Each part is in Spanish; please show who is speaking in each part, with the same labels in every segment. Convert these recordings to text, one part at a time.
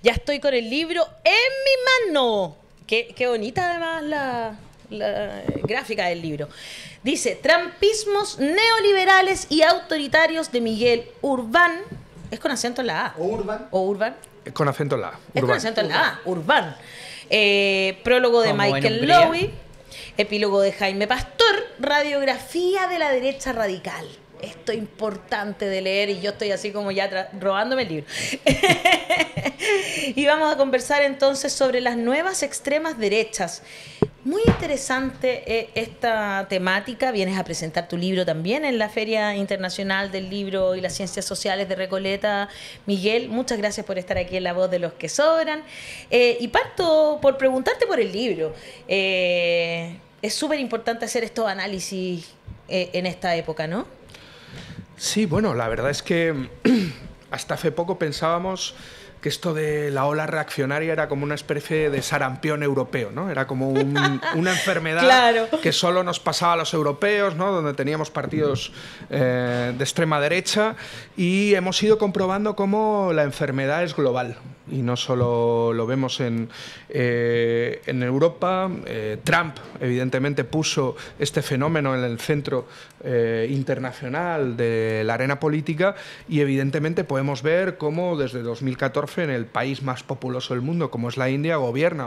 Speaker 1: Ya estoy con el libro en mi mano. Qué bonita además la gráfica del libro. Dice, Trampismos neoliberales y autoritarios de Miguel Urbán. ¿Es con acento en la A?
Speaker 2: ¿O Urban?
Speaker 1: ¿O Urbán?
Speaker 3: Con acento en la A.
Speaker 1: Es con acento en la A. Urbán. Prólogo de
Speaker 4: Como
Speaker 1: Michael Lowy. Epílogo de Jaime Pastor. Radiografía de la derecha radical. Esto es importante de leer y yo estoy así como ya robándome el libro. Y vamos a conversar entonces sobre las nuevas extremas derechas. Muy interesante esta temática. Vienes a presentar tu libro también en la Feria Internacional del Libro y las Ciencias Sociales de Recoleta. Miguel, muchas gracias por estar aquí en La Voz de los que Sobran. Y parto por preguntarte por el libro. Es súper importante hacer estos análisis en esta época, ¿no?
Speaker 3: Sí, bueno, la verdad es que hasta hace poco pensábamos que esto de la ola reaccionaria era como una especie de sarampión europeo, ¿no? Era como una enfermedad
Speaker 1: Claro.
Speaker 3: que solo nos pasaba a los europeos, ¿no? Donde teníamos partidos de extrema derecha, y hemos ido comprobando cómo la enfermedad es global. Y no solo lo vemos en Europa. Trump, evidentemente, puso este fenómeno en el centro internacional de la arena política, y evidentemente podemos ver cómo desde 2014 en el país más populoso del mundo, como es la India, gobierna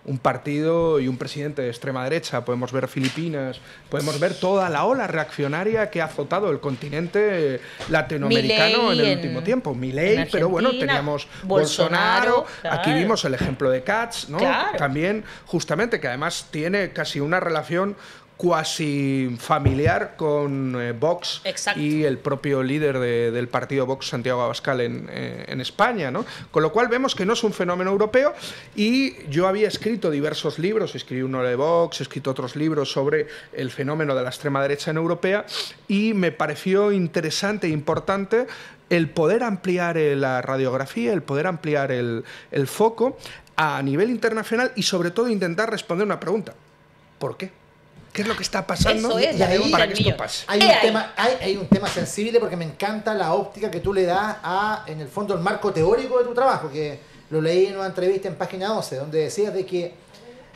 Speaker 3: un partido y un presidente de extrema derecha. Podemos ver Filipinas, podemos ver toda la ola reaccionaria que ha azotado el continente latinoamericano en el último tiempo. Milei, pero bueno, teníamos Bolsonaro,
Speaker 1: claro.
Speaker 3: Aquí vimos el ejemplo de Katz, ¿no?
Speaker 1: Claro.
Speaker 3: También, justamente, que además tiene casi una relación cuasi familiar con Vox.
Speaker 1: Exacto.
Speaker 3: Y el propio líder del partido Vox, Santiago Abascal, en España, ¿no? Con lo cual vemos que no es un fenómeno europeo, y yo había escrito diversos libros, escribí uno de Vox, he escrito otros libros sobre el fenómeno de la extrema derecha en europea, y me pareció interesante e importante el poder ampliar la radiografía, el poder ampliar el foco a nivel internacional, y sobre todo intentar responder una pregunta: ¿por qué? ¿Qué es lo que está pasando
Speaker 1: Eso es la pregunta
Speaker 3: para
Speaker 1: del
Speaker 3: que esto
Speaker 1: millón.
Speaker 3: pase?
Speaker 2: Hay un tema sensible, porque me encanta la óptica que tú le das en el fondo, el marco teórico de tu trabajo, que lo leí en una entrevista en Página 12, donde decías de que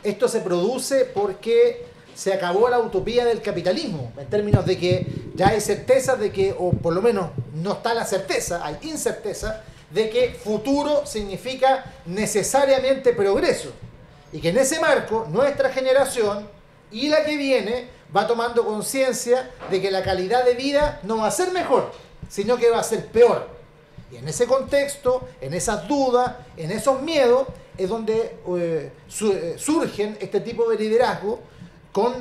Speaker 2: esto se produce porque se acabó la utopía del capitalismo, en términos de que ya hay certezas de que, o por lo menos no está la certeza, hay incerteza de que futuro significa necesariamente progreso, y que en ese marco nuestra generación y la que viene va tomando conciencia de que la calidad de vida no va a ser mejor, sino que va a ser peor. Y en ese contexto, en esas dudas, en esos miedos, es donde surgen este tipo de liderazgo con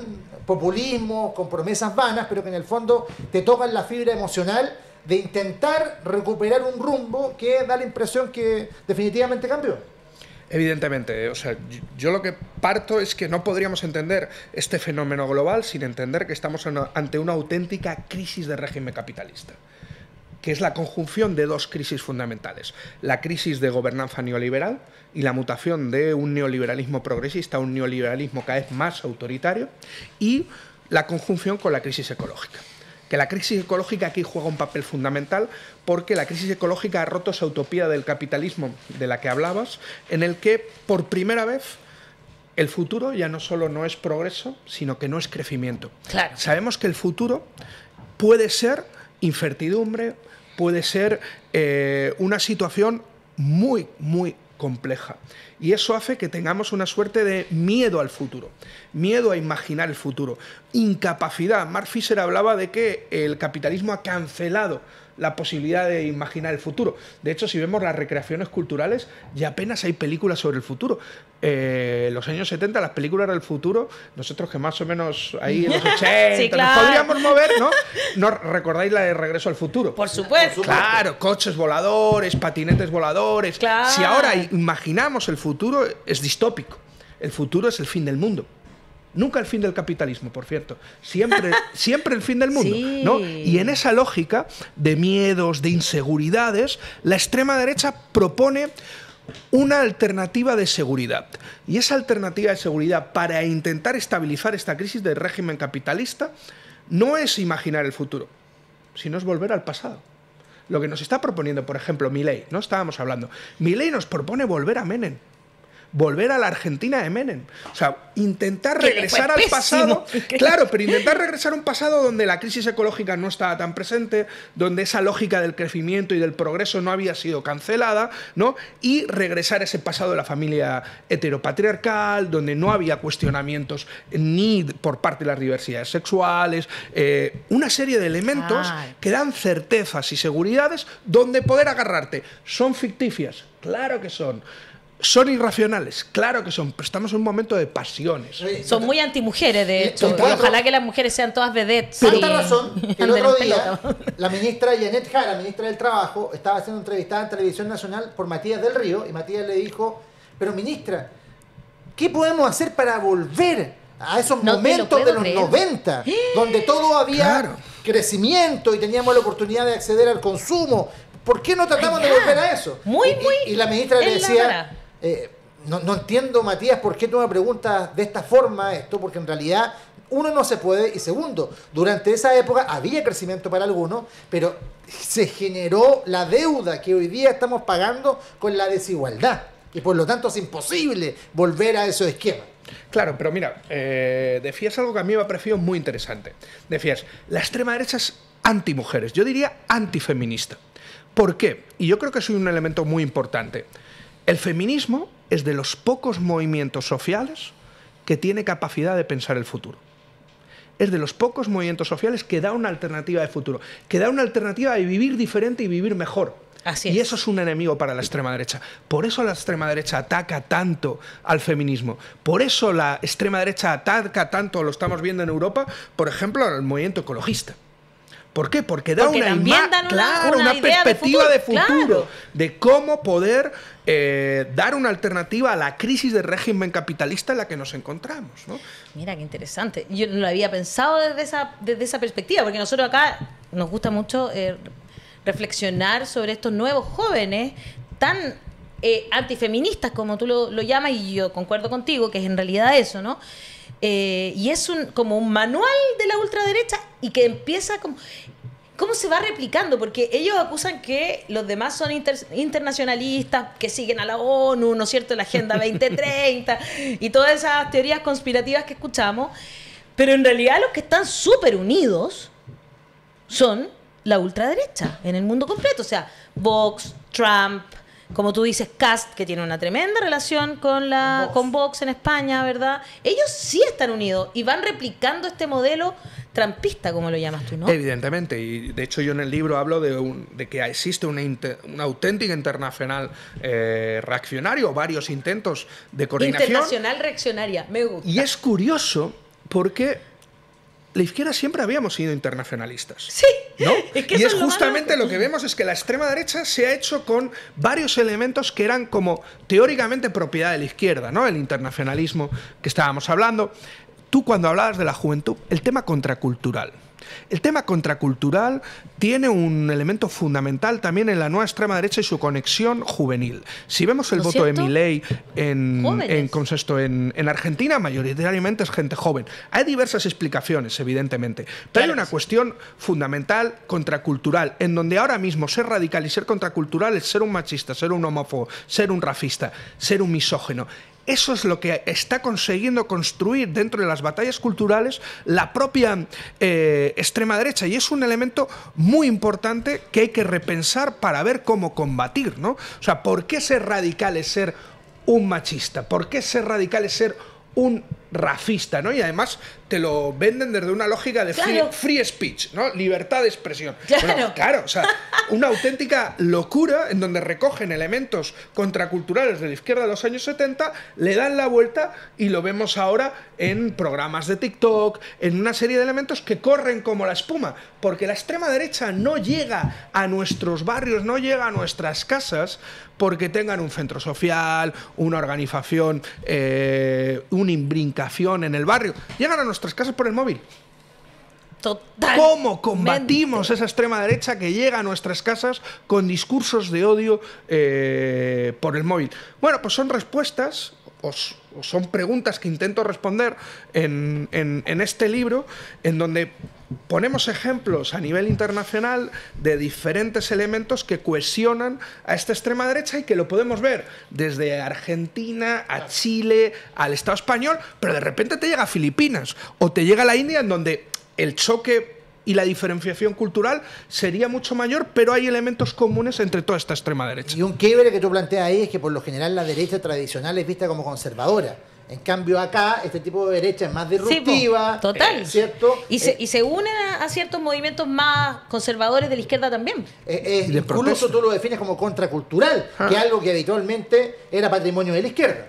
Speaker 2: populismo, con promesas vanas, pero que en el fondo te tocan la fibra emocional de intentar recuperar un rumbo que da la impresión que definitivamente cambió.
Speaker 3: Evidentemente, o sea, yo lo que parto es que no podríamos entender este fenómeno global sin entender que estamos ante una auténtica crisis de régimen capitalista, que es la conjunción de dos crisis fundamentales: la crisis de gobernanza neoliberal y la mutación de un neoliberalismo progresista a un neoliberalismo cada vez más autoritario, y la conjunción con la crisis ecológica. Que la crisis ecológica aquí juega un papel fundamental, porque la crisis ecológica ha roto esa utopía del capitalismo de la que hablabas, en el que por primera vez el futuro ya no solo no es progreso, sino que no es crecimiento.
Speaker 1: Claro.
Speaker 3: Sabemos que el futuro puede ser incertidumbre, puede ser una situación muy, muy compleja. Y eso hace que tengamos una suerte de miedo al futuro, miedo a imaginar el futuro, incapacidad. Mark Fisher hablaba de que el capitalismo ha cancelado la posibilidad de imaginar el futuro. De hecho, si vemos las recreaciones culturales, ya apenas hay películas sobre el futuro. En los años 70, las películas del futuro, nosotros que más o menos ahí en los 80
Speaker 1: Sí, claro.
Speaker 3: nos podríamos mover, ¿no? ¿No recordáis la de Regreso al Futuro?
Speaker 1: Por supuesto.
Speaker 3: Claro, coches voladores, patinetes voladores.
Speaker 1: Claro.
Speaker 3: Si ahora imaginamos el futuro, es distópico. El futuro es el fin del mundo. Nunca el fin del capitalismo, por cierto. Siempre el fin del mundo,
Speaker 1: Sí.
Speaker 3: ¿no? Y en esa lógica de miedos, de inseguridades, la extrema derecha propone una alternativa de seguridad. Y esa alternativa de seguridad, para intentar estabilizar esta crisis del régimen capitalista, no es imaginar el futuro, sino es volver al pasado. lo que nos está proponiendo, por ejemplo, Milei, ¿no? Estábamos hablando. Milei nos propone volver a Menem. Volver a la Argentina de Menem. O sea, intentar regresar al pasado. Claro, pero intentar regresar a un pasado donde la crisis ecológica no estaba tan presente, donde esa lógica del crecimiento y del progreso no había sido cancelada, ¿no? Y regresar a ese pasado de la familia heteropatriarcal, donde no había cuestionamientos ni por parte de las diversidades sexuales, una serie de elementos que dan certezas y seguridades donde poder agarrarte. ¿Son ficticias? Claro que son. ¿Son irracionales? Claro que son, pero estamos en un momento de pasiones.
Speaker 1: Son muy antimujeres, de hecho. Y ojalá que las mujeres sean todas vedettes.
Speaker 2: Tanta razón que el otro día la ministra Janet Jara, ministra del Trabajo, estaba siendo entrevistada en Televisión Nacional por Matías del Río, y Matías le dijo, pero ministra, ¿qué podemos hacer para volver a esos momentos de los 90, donde todo había crecimiento y teníamos la oportunidad de acceder al consumo? ¿Por qué no tratamos de volver a eso? Y la ministra le decía... no entiendo, Matías, por qué tú me preguntas de esta forma esto, porque en realidad, uno, no se puede, y segundo, durante esa época había crecimiento para algunos, pero se generó la deuda que hoy día estamos pagando con la desigualdad, y por lo tanto es imposible volver a esos esquemas.
Speaker 3: Claro, pero mira, decías algo que a mí me ha parecido muy interesante. Decías, la extrema derecha es antimujeres, yo diría antifeminista. ¿Por qué? Y yo creo que es un elemento muy importante. El feminismo es de los pocos movimientos sociales que tiene capacidad de pensar el futuro. Es de los pocos movimientos sociales que da una alternativa de futuro, que da una alternativa de vivir diferente y vivir mejor.
Speaker 1: Así es.
Speaker 3: Y eso es un enemigo para la extrema derecha. Por eso la extrema derecha ataca tanto al feminismo. Por eso la extrema derecha ataca tanto, lo estamos viendo en Europa, por ejemplo, al movimiento ecologista. ¿Por qué? Porque da una perspectiva de futuro, de cómo poder dar una alternativa a la crisis del régimen capitalista en la que nos encontramos, ¿no?
Speaker 1: Mira, qué interesante. Yo no lo había pensado desde esa perspectiva, porque nosotros acá nos gusta mucho reflexionar sobre estos nuevos jóvenes tan antifeministas, como tú lo llamas, y yo concuerdo contigo, que es en realidad eso, ¿no? Y es como un manual de la ultraderecha y que empieza como... ¿Cómo se va replicando? Porque ellos acusan que los demás son internacionalistas, que siguen a la ONU, ¿no es cierto?, la Agenda 2030 y todas esas teorías conspirativas que escuchamos. Pero en realidad los que están súper unidos son la ultraderecha en el mundo completo. O sea, Vox, Trump... Como tú dices, Kast, que tiene una tremenda relación con Vox en España, ¿verdad? Ellos sí están unidos y van replicando este modelo trumpista, como lo llamas tú, ¿no?
Speaker 3: Evidentemente, y de hecho yo en el libro hablo de que existe una auténtica internacional reaccionaria, o varios intentos de coordinación.
Speaker 1: Internacional reaccionaria, me gusta.
Speaker 3: Y es curioso porque la izquierda siempre habíamos sido internacionalistas.
Speaker 1: Sí,
Speaker 3: ¿no?
Speaker 1: es que
Speaker 3: y es justamente lo que vemos, es que la extrema derecha se ha hecho con varios elementos que eran como teóricamente propiedad de la izquierda, ¿no? El internacionalismo que estábamos hablando. Tú, cuando hablabas de la juventud, el tema contracultural. El tema contracultural tiene un elemento fundamental también en la nueva extrema derecha y su conexión juvenil. Si vemos el voto de Milei en Argentina, mayoritariamente es gente joven. Hay diversas explicaciones, evidentemente, pero hay una cuestión fundamental contracultural, en donde ahora mismo ser radical y ser contracultural es ser un machista, ser un homófobo, ser un racista, ser un misógino. Eso es lo que está consiguiendo construir dentro de las batallas culturales la propia extrema derecha, y es un elemento muy importante que hay que repensar para ver cómo combatir, ¿no? O sea, ¿por qué ser radical es ser un machista? ¿Por qué ser radical es ser un racista, ¿no? Y además te lo venden desde una lógica de free speech, ¿no? Libertad de expresión. Bueno, claro, o sea, una auténtica locura en donde recogen elementos contraculturales de la izquierda de los años 70, le dan la vuelta y lo vemos ahora en programas de TikTok, en una serie de elementos que corren como la espuma, porque la extrema derecha no llega a nuestros barrios, no llega a nuestras casas porque tengan un centro social, una organización, una imbricación en el barrio. Llegan a nuestras casas por el móvil.
Speaker 1: Total.
Speaker 3: ¿Cómo combatimos esa extrema derecha que llega a nuestras casas con discursos de odio por el móvil? Bueno, pues son respuestas o son preguntas que intento responder en este libro, en donde ponemos ejemplos a nivel internacional de diferentes elementos que cohesionan a esta extrema derecha y que lo podemos ver desde Argentina a Chile, al Estado español, pero de repente te llega a Filipinas o te llega a la India, en donde el choque y la diferenciación cultural sería mucho mayor, pero hay elementos comunes entre toda esta extrema derecha.
Speaker 2: Y un quiebre que tú planteas ahí es que por lo general la derecha tradicional es vista como conservadora. En cambio acá, este tipo de derecha es más disruptiva.
Speaker 1: Sí, total.
Speaker 2: ¿Cierto?
Speaker 1: Y se une a ciertos movimientos más conservadores de la izquierda también.
Speaker 2: Incluso tú lo defines como contracultural, que es algo que habitualmente era patrimonio de la izquierda.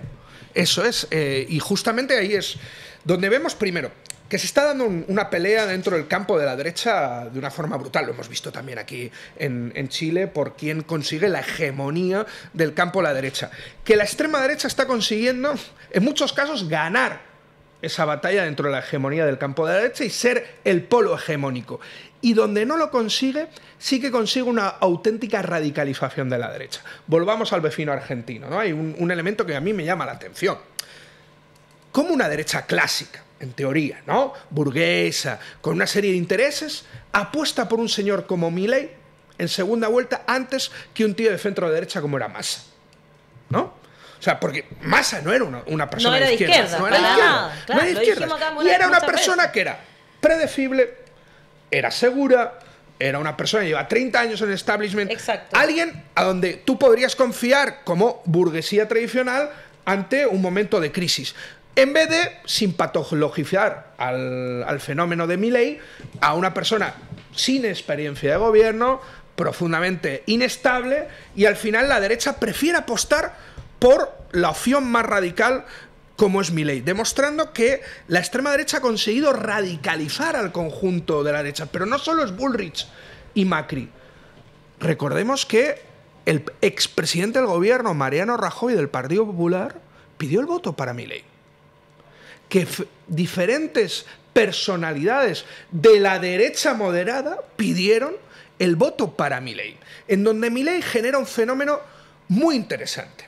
Speaker 3: Eso es, y justamente ahí es donde vemos primero que se está dando una pelea dentro del campo de la derecha de una forma brutal. Lo hemos visto también aquí en Chile por quién consigue la hegemonía del campo de la derecha. Que la extrema derecha está consiguiendo, en muchos casos, ganar esa batalla dentro de la hegemonía del campo de la derecha y ser el polo hegemónico. Y donde no lo consigue, sí que consigue una auténtica radicalización de la derecha. Volvamos al vecino argentino, ¿no? Hay un elemento que a mí me llama la atención. Como una derecha clásica, en teoría, ¿no? Burguesa, con una serie de intereses, apuesta por un señor como Milei en segunda vuelta antes que un tío de centro derecha como era Massa, ¿no? O sea, porque Massa no era una persona
Speaker 1: de izquierda,
Speaker 3: no era de izquierda,
Speaker 1: claro,
Speaker 3: no era de izquierda. Y era una persona que era predecible, era segura, era una persona que lleva 30 años en el establishment.
Speaker 1: Exacto.
Speaker 3: Alguien a donde tú podrías confiar como burguesía tradicional ante un momento de crisis. En vez de simpatologizar al fenómeno de Milei, a una persona sin experiencia de gobierno, profundamente inestable, y al final la derecha prefiere apostar por la opción más radical como es Milei, demostrando que la extrema derecha ha conseguido radicalizar al conjunto de la derecha. Pero no solo es Bullrich y Macri. Recordemos que el expresidente del gobierno, Mariano Rajoy, del Partido Popular, pidió el voto para Milei. Que diferentes personalidades de la derecha moderada pidieron el voto para Milei, en donde Milei genera un fenómeno muy interesante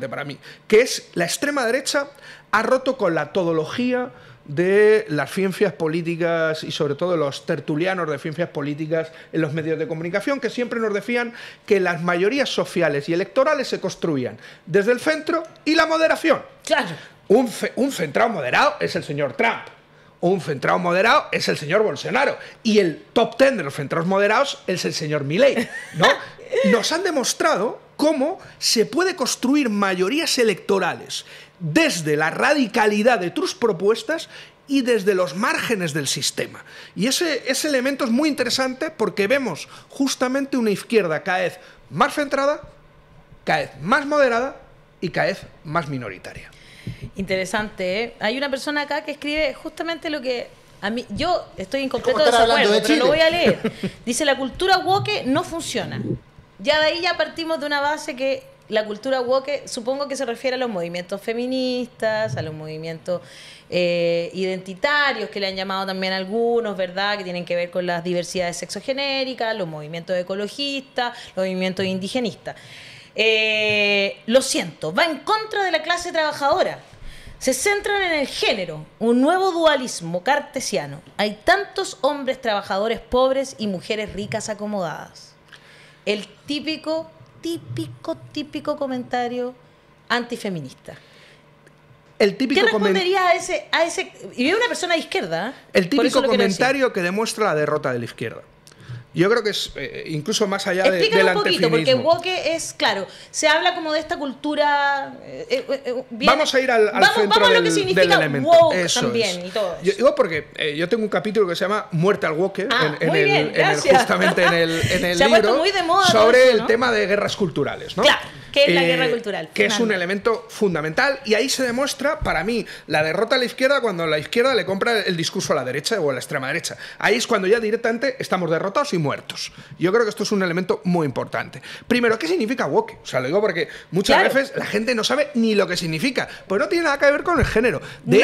Speaker 3: para mí, que es la extrema derecha ha roto con la todología de las ciencias políticas y sobre todo los tertulianos de ciencias políticas en los medios de comunicación, que siempre nos decían que las mayorías sociales y electorales se construían desde el centro y la moderación.
Speaker 1: Claro.
Speaker 3: Un centrado moderado es el señor Trump. Un centrado moderado es el señor Bolsonaro. Y el top 10 de los centrados moderados es el señor Milei, ¿no? Nos han demostrado cómo se puede construir mayorías electorales desde la radicalidad de tus propuestas y desde los márgenes del sistema. Y ese elemento es muy interesante porque vemos justamente una izquierda cada vez más centrada, cada vez más moderada y cada vez más minoritaria.
Speaker 1: Interesante, ¿eh? Hay una persona acá que escribe justamente lo que a mí, yo estoy en completo
Speaker 2: desacuerdo,
Speaker 1: pero lo voy a leer. Dice: la cultura woke no funciona. Ya de ahí ya partimos de una base que la cultura woke supongo que se refiere a los movimientos feministas, a los movimientos identitarios, que le han llamado también algunos, ¿verdad? Que tienen que ver con las diversidades sexogenéricas, los movimientos ecologistas, los movimientos indigenistas. Lo siento, va en contra de la clase trabajadora. Se centran en el género, un nuevo dualismo cartesiano. Hay tantos hombres trabajadores pobres y mujeres ricas acomodadas. El típico comentario antifeminista.
Speaker 3: El típico
Speaker 1: ¿Qué respondería a ese? Y es una persona de izquierda.
Speaker 3: El típico comentario que demuestra la derrota de la izquierda. Yo creo que es incluso más allá del
Speaker 1: un poquito,
Speaker 3: antifeminismo.
Speaker 1: porque woke es, claro, se habla como de esta cultura...
Speaker 3: vamos a ir al centro
Speaker 1: vamos a lo que significa
Speaker 3: del elemento.
Speaker 1: woke
Speaker 3: eso
Speaker 1: también
Speaker 3: es.
Speaker 1: y todo eso.
Speaker 3: Yo digo porque yo tengo un capítulo que se llama Muerte al woke justamente en el
Speaker 1: se
Speaker 3: libro,
Speaker 1: ha puesto muy de moda
Speaker 3: sobre
Speaker 1: eso, ¿no?
Speaker 3: el tema de guerras culturales, ¿no?
Speaker 1: Claro, ¿qué es la guerra cultural?
Speaker 3: Que es un elemento fundamental, y ahí se demuestra, para mí, la derrota a la izquierda cuando la izquierda le compra el discurso a la derecha o a la extrema derecha. Ahí es cuando ya directamente estamos derrotados y muertos. Yo creo que esto es un elemento muy importante. Primero, ¿qué significa woke? O sea, lo digo porque muchas veces la gente no sabe ni lo que significa, pues no tiene nada que ver con el género. De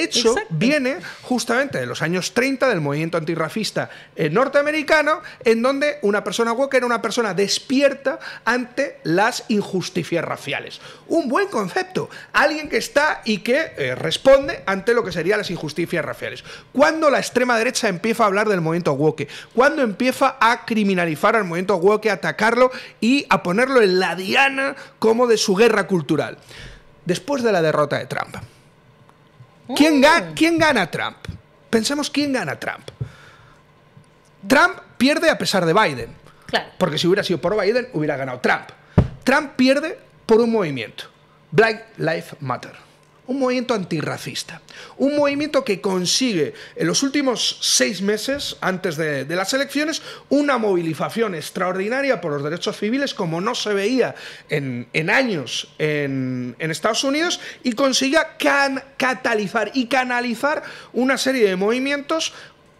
Speaker 3: hecho, viene justamente de los años 30 del movimiento antirracista norteamericano, en donde una persona woke era una persona despierta ante las injusticias raciales. Un buen concepto. Alguien que está y que responde ante lo que serían las injusticias raciales. ¿Cuándo la extrema derecha empieza a hablar del movimiento woke? ¿Cuándo empieza a criminalizar al movimiento woke, a atacarlo y a ponerlo en la diana como de su guerra cultural? Después de la derrota de Trump. ¿Quién gana Trump? Pensemos quién gana Trump. Trump pierde a pesar de Biden.
Speaker 1: Claro.
Speaker 3: Porque si hubiera sido por Biden, hubiera ganado Trump. Trump pierde por un movimiento. Black Lives Matter. Un movimiento antirracista. Un movimiento que consigue en los últimos 6 meses, antes de las elecciones, una movilización extraordinaria por los derechos civiles como no se veía en años en Estados Unidos, y consiga catalizar y canalizar una serie de movimientos,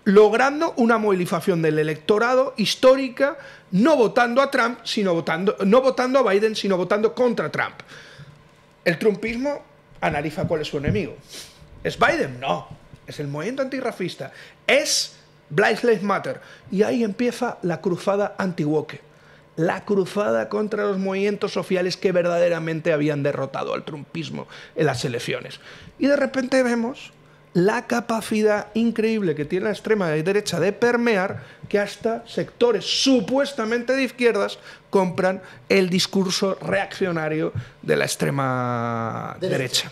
Speaker 3: logrando una movilización del electorado histórica, no votando a Trump, no votando a Biden, sino votando contra Trump. El trumpismo analiza cuál es su enemigo. ¿Es Biden? No. Es el movimiento antirracista. Es Black Lives Matter. Y ahí empieza la cruzada anti-woke. La cruzada contra los movimientos sociales que verdaderamente habían derrotado al trumpismo en las elecciones. Y de repente vemos la capacidad increíble que tiene la extrema derecha de permear, que hasta sectores supuestamente de izquierdas compran el discurso reaccionario de la extrema derecha.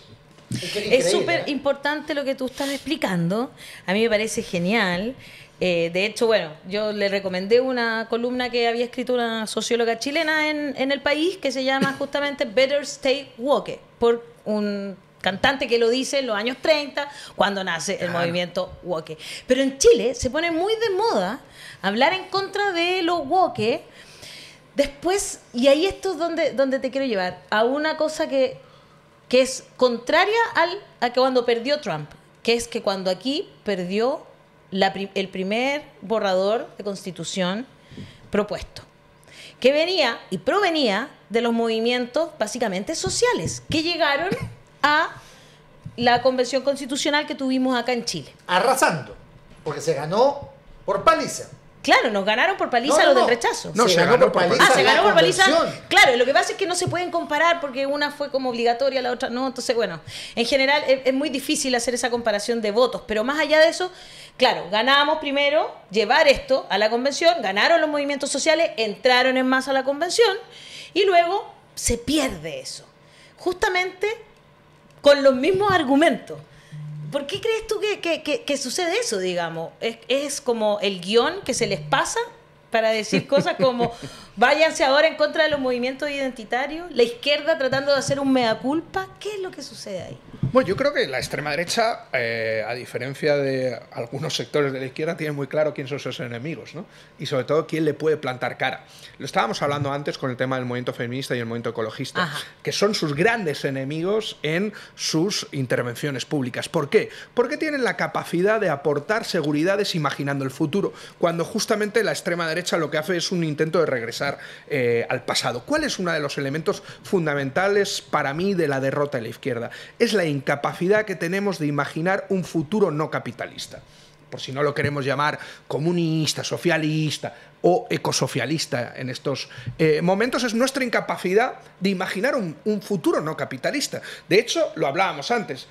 Speaker 1: Es súper importante lo que tú estás explicando. A mí me parece genial. De hecho, bueno, yo le recomendé una columna que había escrito una socióloga chilena en El País, que se llama justamente Better Stay Woke, por un cantante que lo dice en los años 30, cuando nace el movimiento woke. Pero en Chile se pone muy de moda hablar en contra de los woke. Después, y ahí esto es donde te quiero llevar, a una cosa que es contraria a que cuando perdió Trump, que es que cuando aquí perdió el primer borrador de constitución propuesto, que venía y provenía de los movimientos básicamente sociales, que llegaron a la convención constitucional que tuvimos acá en Chile.
Speaker 2: Arrasando, porque se ganó por paliza.
Speaker 1: Claro, nos ganaron por paliza los del rechazo.
Speaker 2: No, se ganó por paliza.
Speaker 1: Se ganó por paliza.
Speaker 2: Convención.
Speaker 1: Claro, lo que pasa es que no se pueden comparar porque una fue como obligatoria, la otra no. Entonces, bueno, en general es muy difícil hacer esa comparación de votos. Pero más allá de eso, claro, ganamos primero llevar esto a la convención, ganaron los movimientos sociales, entraron en masa a la convención y luego se pierde eso. Justamente con los mismos argumentos. ¿Por qué crees tú que sucede eso, digamos? ¿Es como el guión que se les pasa para decir cosas como váyanse ahora en contra de los movimientos identitarios? ¿La izquierda tratando de hacer un mea culpa? ¿Qué es lo que sucede ahí?
Speaker 3: Bueno, yo creo que la extrema derecha, a diferencia de algunos sectores de la izquierda, tiene muy claro quién son sus enemigos, ¿no? Y sobre todo quién le puede plantar cara. Lo estábamos hablando antes con el tema del movimiento feminista y el movimiento ecologista,
Speaker 1: Ajá,
Speaker 3: que son sus grandes enemigos en sus intervenciones públicas. ¿Por qué? Porque tienen la capacidad de aportar seguridades imaginando el futuro, cuando justamente la extrema derecha lo que hace es un intento de regresar al pasado. ¿Cuál es uno de los elementos fundamentales para mí de la derrota de la izquierda? Es la incapacidad que tenemos de imaginar un futuro no capitalista. Por si no lo queremos llamar comunista, socialista o ecosocialista en estos momentos, es nuestra incapacidad de imaginar un futuro no capitalista. De hecho, lo hablábamos antes,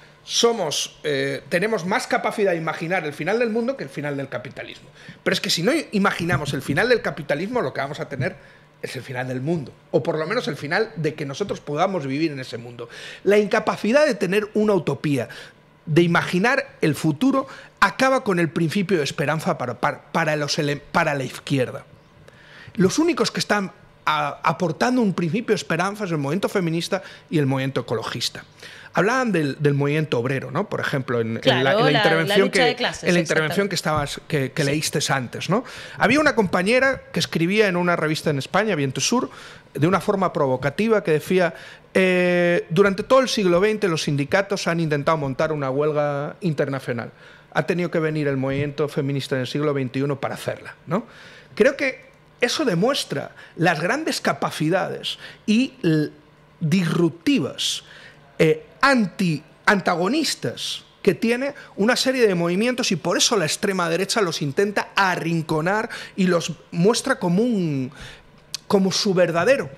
Speaker 3: tenemos más capacidad de imaginar el final del mundo que el final del capitalismo. Pero es que si no imaginamos el final del capitalismo, lo que vamos a tener es el final del mundo, o por lo menos el final de que nosotros podamos vivir en ese mundo. La incapacidad de tener una utopía, de imaginar el futuro, acaba con el principio de esperanza para la izquierda. Los únicos que están aportando un principio de esperanza es el movimiento feminista y el movimiento ecologista. Hablaban del movimiento obrero, ¿no? Por ejemplo, en la intervención que leíste antes, ¿no? Había una compañera que escribía en una revista en España, Viento Sur, de una forma provocativa, que decía: durante todo el siglo XX los sindicatos han intentado montar una huelga internacional. Ha tenido que venir el movimiento feminista en el siglo XXI para hacerla, ¿no? Creo que eso demuestra las grandes capacidades y disruptivas, antagonistas que tiene una serie de movimientos, y por eso la extrema derecha los intenta arrinconar y los muestra como su verdadero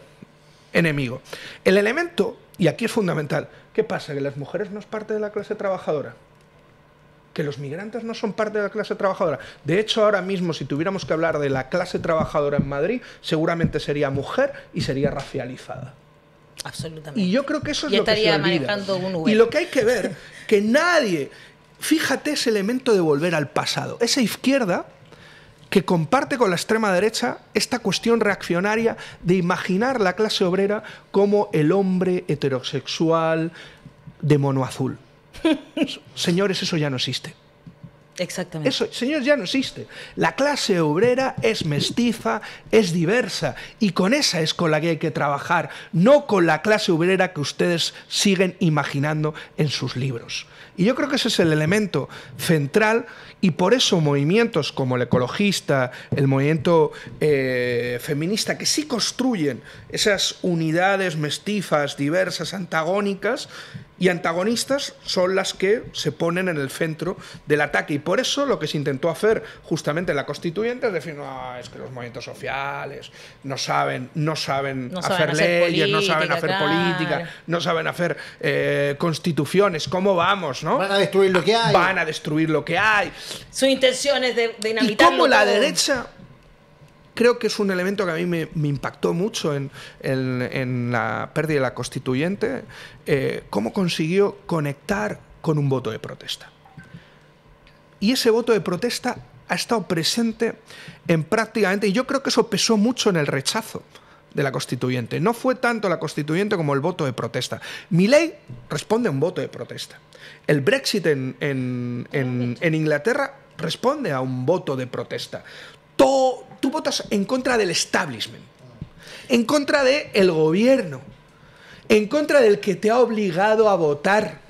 Speaker 3: enemigo. El elemento, y aquí es fundamental, ¿qué pasa? ¿Que las mujeres no es parte de la clase trabajadora? ¿Que los migrantes no son parte de la clase trabajadora? De hecho, ahora mismo, si tuviéramos que hablar de la clase trabajadora en Madrid, seguramente sería mujer y sería racializada.
Speaker 1: Absolutamente.
Speaker 3: Y yo creo que eso es
Speaker 1: y
Speaker 3: lo que se olvida.
Speaker 1: manejando un Uber.
Speaker 3: Y lo que hay que ver, que nadie... Fíjate ese elemento de volver al pasado. Esa izquierda que comparte con la extrema derecha esta cuestión reaccionaria de imaginar la clase obrera como el hombre heterosexual de mono azul. Señores, eso ya no existe.
Speaker 1: Exactamente.
Speaker 3: Eso, señores, ya no existe. La clase obrera es mestiza, es diversa, y con esa es con la que hay que trabajar, no con la clase obrera que ustedes siguen imaginando en sus libros. Y yo creo que ese es el elemento central, y por eso movimientos como el ecologista, el movimiento feminista, que sí construyen esas unidades mestizas, diversas, antagónicas y antagonistas, son las que se ponen en el centro del ataque. Y por eso lo que se intentó hacer justamente en la Constituyente es decir, no, es que los movimientos sociales no saben hacer leyes, no saben hacer política, no saben hacer constituciones. ¿Cómo vamos, no?
Speaker 2: Van a destruir lo que hay.
Speaker 3: Van a destruir lo que hay.
Speaker 1: Su intención es de dinamitarlo.
Speaker 3: Y como la
Speaker 1: todo.
Speaker 3: derecha, creo que es un elemento que a mí me impactó mucho en la pérdida de la Constituyente, cómo consiguió conectar con un voto de protesta. Y ese voto de protesta ha estado presente en prácticamente, y yo creo que eso pesó mucho en el rechazo de la Constituyente. No fue tanto la Constituyente como el voto de protesta. Milei responde a un voto de protesta. El Brexit en Inglaterra responde a un voto de protesta. Tú votas en contra del establishment, en contra del gobierno, en contra del que te ha obligado a votar.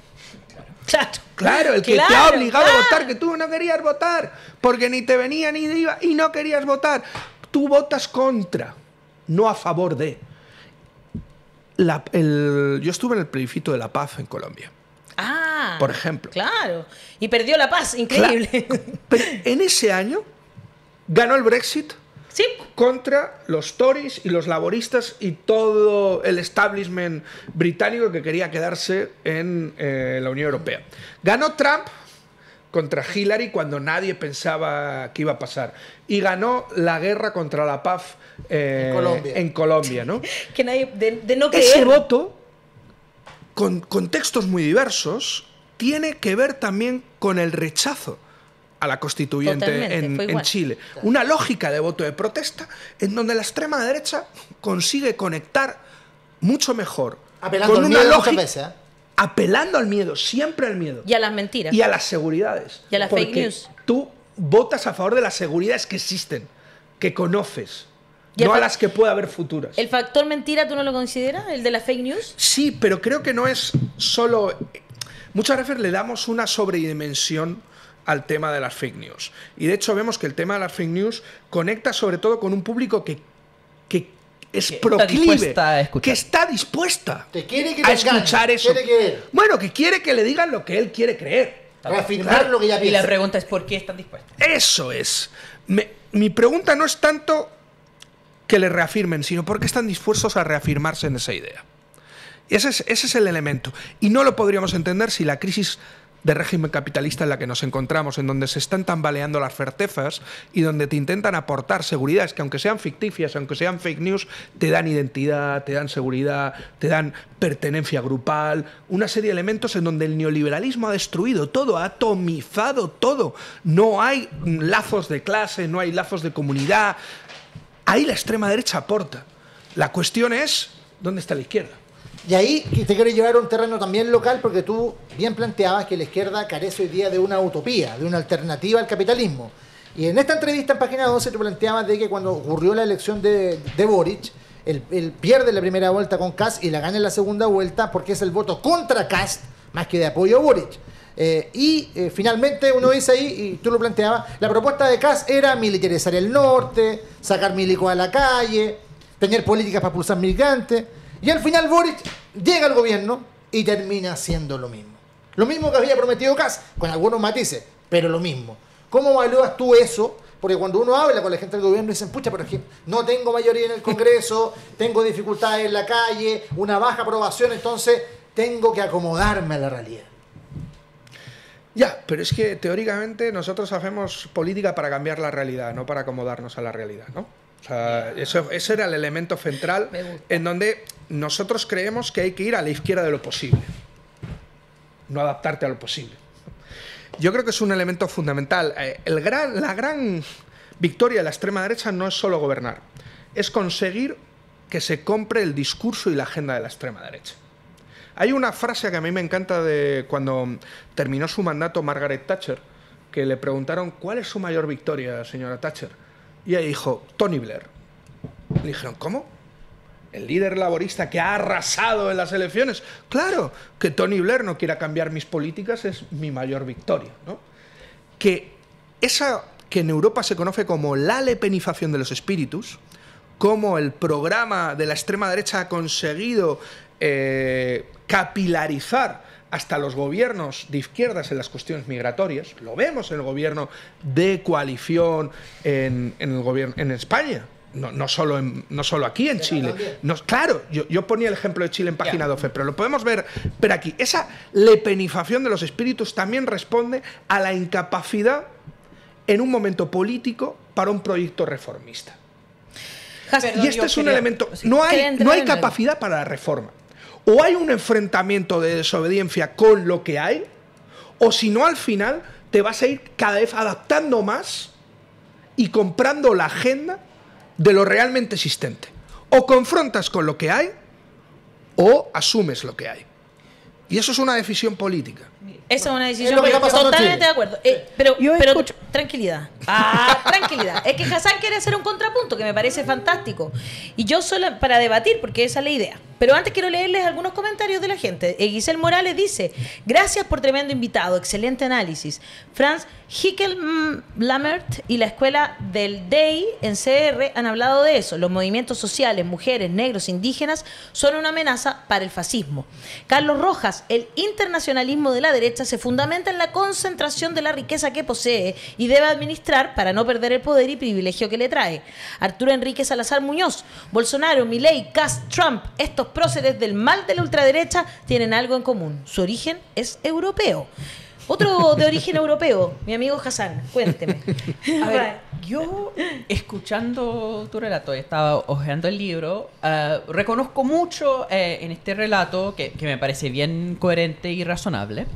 Speaker 3: Claro, el que te ha obligado a votar, que tú no querías votar, porque ni te venía ni te iba y no querías votar. Tú votas contra, no a favor de. Yo estuve en el plebiscito de la paz en Colombia. Por ejemplo.
Speaker 1: Claro. Y perdió la paz, increíble.
Speaker 3: Claro. Pero en ese año ganó el Brexit.
Speaker 1: Sí.
Speaker 3: Contra los Tories y los laboristas y todo el establishment británico que quería quedarse en la Unión Europea. Ganó Trump contra Hillary cuando nadie pensaba que iba a pasar. Y ganó la guerra contra la paz en Colombia, ¿no?
Speaker 1: Que nadie, de no creer.
Speaker 3: Ese voto, con contextos muy diversos, tiene que ver también con el rechazo a la Constituyente en Chile. Una lógica de voto de protesta en donde la extrema derecha consigue conectar mucho mejor
Speaker 2: apelando
Speaker 3: con
Speaker 2: al
Speaker 3: una
Speaker 2: miedo
Speaker 3: lógica,
Speaker 2: muchas veces,
Speaker 3: apelando al miedo, siempre al miedo.
Speaker 1: Y a las mentiras.
Speaker 3: Y a las seguridades.
Speaker 1: Y a las fake news.
Speaker 3: Tú votas a favor de las seguridades que existen, que conoces, no a las que pueda haber futuras.
Speaker 1: ¿El factor mentira tú no lo consideras? ¿El de las fake news?
Speaker 3: Sí, pero creo que no es solo... Muchas veces le damos una sobredimensión al tema de las fake news. Y de hecho vemos que el tema de las fake news conecta sobre todo con un público que es proclive, que está dispuesta a escuchar eso. Bueno, que quiere que le digan lo que él quiere creer.
Speaker 2: Reafirmar lo que ya piensa.
Speaker 4: Y la pregunta es ¿por qué están dispuestos?
Speaker 3: Eso es. Mi pregunta no es tanto que le reafirmen, sino por qué están dispuestos a reafirmarse en esa idea. Ese es el elemento. Y no lo podríamos entender si la crisis de régimen capitalista en la que nos encontramos, en donde se están tambaleando las certezas y donde te intentan aportar seguridades que, aunque sean ficticias, aunque sean fake news, te dan identidad, te dan seguridad, te dan pertenencia grupal, una serie de elementos en donde el neoliberalismo ha destruido todo, ha atomizado todo. No hay lazos de clase, no hay lazos de comunidad. Ahí la extrema derecha aporta. La cuestión es, ¿dónde está la izquierda?
Speaker 2: Y ahí te quiero llevar a un terreno también local, porque tú bien planteabas que la izquierda carece hoy día de una utopía, de una alternativa al capitalismo. Y en esta entrevista en Página 12 tú planteabas de que cuando ocurrió la elección de Boric, él pierde la primera vuelta con Kast y la gana en la segunda vuelta porque es el voto contra Kast más que de apoyo a Boric. Finalmente uno dice ahí, y tú lo planteabas, la propuesta de Kast era militarizar el norte, sacar milicos a la calle, tener políticas para expulsar migrantes. Y al final Boric llega al gobierno y termina haciendo lo mismo. Lo mismo que había prometido Kast, con algunos matices, pero lo mismo. ¿Cómo evalúas tú eso porque cuando uno habla con la gente del gobierno dicen, pucha, pero es que no tengo mayoría en el Congreso, tengo dificultades en la calle, una baja aprobación, entonces tengo que acomodarme a la realidad.
Speaker 3: Ya, pero es que teóricamente nosotros hacemos política para cambiar la realidad, no para acomodarnos a la realidad, ¿no? O sea, ese era el elemento central en donde nosotros creemos que hay que ir a la izquierda de lo posible, no adaptarte a lo posible. Yo creo que es un elemento fundamental. La gran victoria de la extrema derecha no es solo gobernar, es conseguir que se compre el discurso y la agenda de la extrema derecha. Hay una frase que a mí me encanta de cuando terminó su mandato Margaret Thatcher, que le preguntaron ¿cuál es su mayor victoria, señora Thatcher? Y ella dijo, Tony Blair. Le dijeron, ¿cómo? ¿El líder laborista que ha arrasado en las elecciones? Claro, que Tony Blair no quiera cambiar mis políticas es mi mayor victoria, ¿no? Que en Europa se conoce como la lepenización de los espíritus, como el programa de la extrema derecha ha conseguido capilarizar hasta los gobiernos de izquierdas en las cuestiones migratorias. Lo vemos en el gobierno de coalición en España. No solo aquí en Chile. Claro, yo ponía el ejemplo de Chile en página 12, pero lo podemos ver aquí. Esa lepenización de los espíritus también responde a la incapacidad en un momento político para un proyecto reformista. Y este es un elemento. No hay capacidad para la reforma. O hay un enfrentamiento de desobediencia con lo que hay, o si no, al final te vas a ir cada vez adaptando más y comprando la agenda de lo realmente existente. O confrontas con lo que hay, o asumes lo que hay. Y eso es una decisión política.
Speaker 1: Esa es una decisión totalmente de acuerdo. Pero tranquilidad. Tranquilidad. Es que Hassan quiere hacer un contrapunto que me parece fantástico. Y yo solo para debatir, porque esa es la idea. Pero antes quiero leerles algunos comentarios de la gente. Giselle Morales dice, gracias por tremendo invitado, excelente análisis. Franz Hickel-Lammert y la escuela del DEI en CR han hablado de eso. Los movimientos sociales, mujeres, negros, indígenas son una amenaza para el fascismo. Carlos Rojas, el internacionalismo de la derecha se fundamenta en la concentración de la riqueza que posee y debe administrar para no perder el poder y privilegio que le trae. Arturo Enrique Salazar Muñoz, Bolsonaro, Milei, Kast, Trump, estos próceres del mal de la ultraderecha tienen algo en común. Su origen es europeo. Otro de origen europeo, mi amigo Hassan, cuénteme.
Speaker 4: A ver, yo escuchando tu relato, estaba hojeando el libro, reconozco mucho en este relato, que me parece bien coherente y razonable.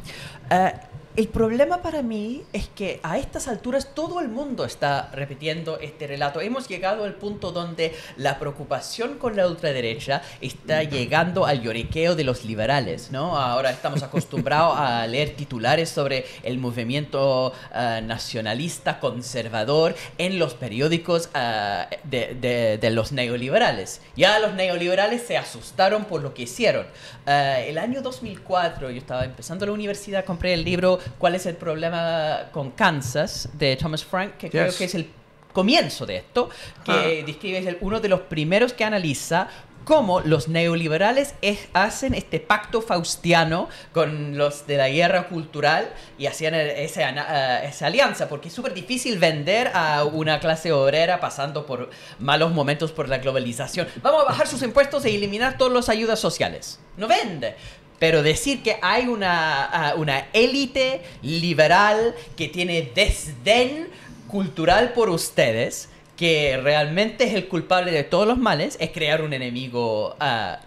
Speaker 4: El problema para mí es que a estas alturas todo el mundo está repitiendo este relato. Hemos llegado al punto donde la preocupación con la ultraderecha está llegando al lloriqueo de los liberales, ¿no? Ahora estamos acostumbrados a leer titulares sobre el movimiento nacionalista conservador en los periódicos de los neoliberales. Ya los neoliberales se asustaron por lo que hicieron. El año 2004, yo estaba empezando la universidad, compré el libro ¿Cuál es el problema con Kansas? De Thomas Frank, que creo que es el comienzo de esto, que describe, es uno de los primeros que analiza cómo los neoliberales hacen este pacto faustiano con los de la guerra cultural y hacían esa alianza, porque es súper difícil vender a una clase obrera pasando por malos momentos por la globalización. Vamos a bajar sus impuestos e eliminar todas las ayudas sociales. No vende. Pero decir que hay una élite liberal que tiene desdén cultural por ustedes, que realmente es el culpable de todos los males, es crear un enemigo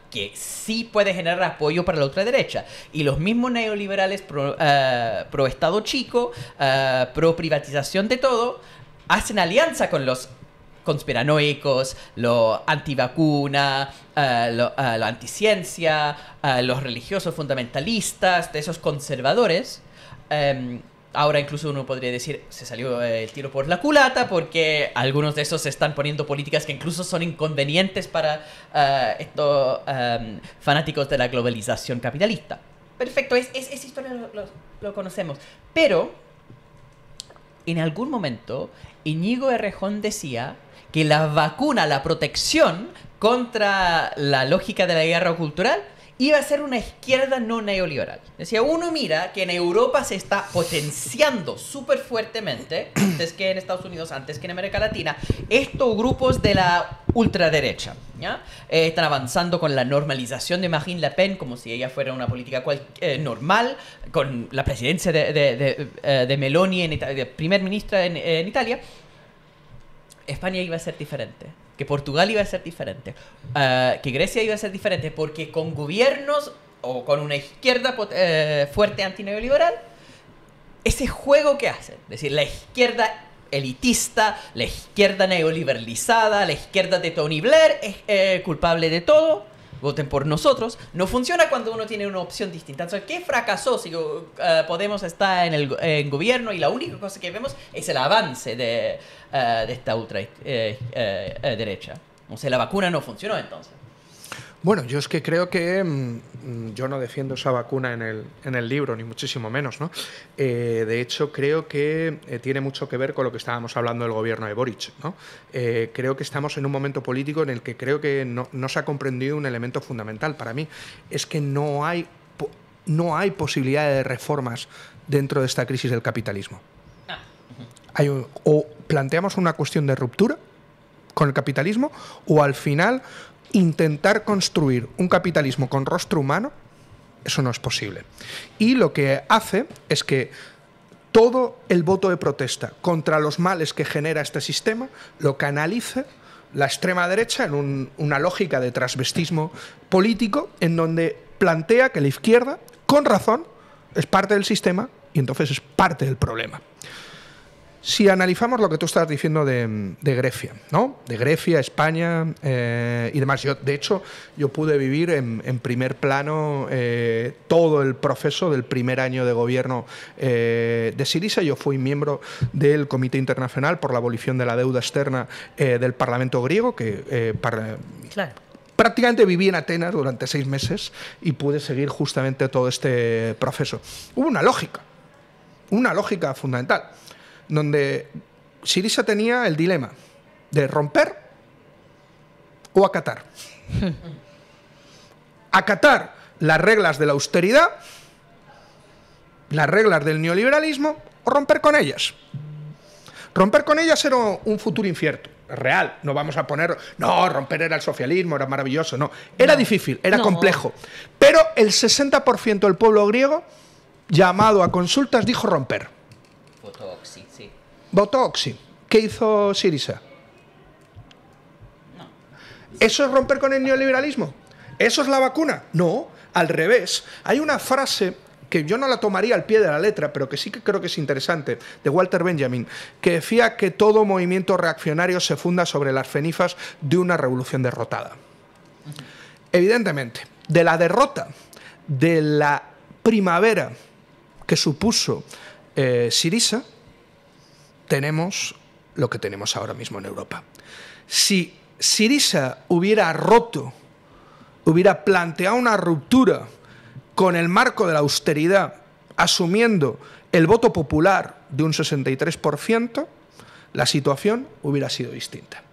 Speaker 4: que sí puede generar apoyo para la ultraderecha. Y los mismos neoliberales pro Estado chico, pro privatización de todo, hacen alianza con los conspiranoicos, los antivacuna, lo anticiencia, los religiosos fundamentalistas, de esos conservadores. Ahora incluso uno podría decir, se salió el tiro por la culata, porque algunos de esos están poniendo políticas que incluso son inconvenientes para estos fanáticos de la globalización capitalista. Perfecto, esa historia lo conocemos. Pero, en algún momento, Íñigo Errejón decía que la vacuna, la protección contra la lógica de la guerra cultural, iba a ser una izquierda no neoliberal. Decía, uno mira que en Europa se está potenciando súper fuertemente, antes que en Estados Unidos, antes que en América Latina, estos grupos de la ultraderecha. ¿Ya? Están avanzando con la normalización de Marine Le Pen como si ella fuera una política normal, con la presidencia de Meloni, de primer ministra en Italia. España iba a ser diferente, que Portugal iba a ser diferente, que Grecia iba a ser diferente, porque con gobiernos o con una izquierda fuerte antineoliberal, ese juego que hacen, es decir, la izquierda elitista, la izquierda neoliberalizada, la izquierda de Tony Blair es culpable de todo, voten por nosotros, no funciona cuando uno tiene una opción distinta. Entonces, ¿qué fracasó si Podemos está en gobierno y la única cosa que vemos es el avance de esta ultraderecha? O sea, la vacuna no funcionó entonces.
Speaker 3: Bueno, yo es que creo que yo no defiendo esa vacuna en el libro, ni muchísimo menos, ¿no? De hecho, creo que tiene mucho que ver con lo que estábamos hablando del gobierno de Boric, ¿no? Creo que estamos en un momento político en el que creo que no se ha comprendido un elemento fundamental para mí. Es que no hay posibilidad de reformas dentro de esta crisis del capitalismo. O planteamos una cuestión de ruptura con el capitalismo, o al final intentar construir un capitalismo con rostro humano, eso no es posible. Y lo que hace es que todo el voto de protesta contra los males que genera este sistema lo canalice la extrema derecha en una lógica de transvestismo político, en donde plantea que la izquierda, con razón, es parte del sistema y entonces es parte del problema. Si analizamos lo que tú estás diciendo de Grecia, ¿no? De Grecia, España y demás. De hecho, yo pude vivir en primer plano todo el proceso del primer año de gobierno de Syriza. Yo fui miembro del Comité Internacional por la Abolición de la Deuda Externa del Parlamento griego, que
Speaker 1: Claro.
Speaker 3: prácticamente viví en Atenas durante 6 meses y pude seguir justamente todo este proceso. Hubo una lógica fundamental, donde Syriza tenía el dilema de romper o acatar. Acatar las reglas de la austeridad, las reglas del neoliberalismo, o romper con ellas. Romper con ellas era un futuro incierto, real. No vamos a poner, no, romper era el socialismo, era maravilloso, no. Era difícil, era complejo. Pero el 60% del pueblo griego, llamado a consultas, dijo romper. Votó Oxy. ¿Qué hizo Syriza?
Speaker 4: No.
Speaker 3: ¿Eso es romper con el neoliberalismo? ¿Eso es la vacuna? No, al revés. Hay una frase que yo no la tomaría al pie de la letra, pero que sí que creo que es interesante, de Walter Benjamin, que decía que todo movimiento reaccionario se funda sobre las cenizas de una revolución derrotada. Evidentemente, de la derrota de la primavera que supuso Syriza, tenemos lo que tenemos ahora mismo en Europa. Si Syriza hubiera roto, hubiera planteado una ruptura con el marco de la austeridad, asumiendo el voto popular de un 63%, la situación hubiera sido distinta.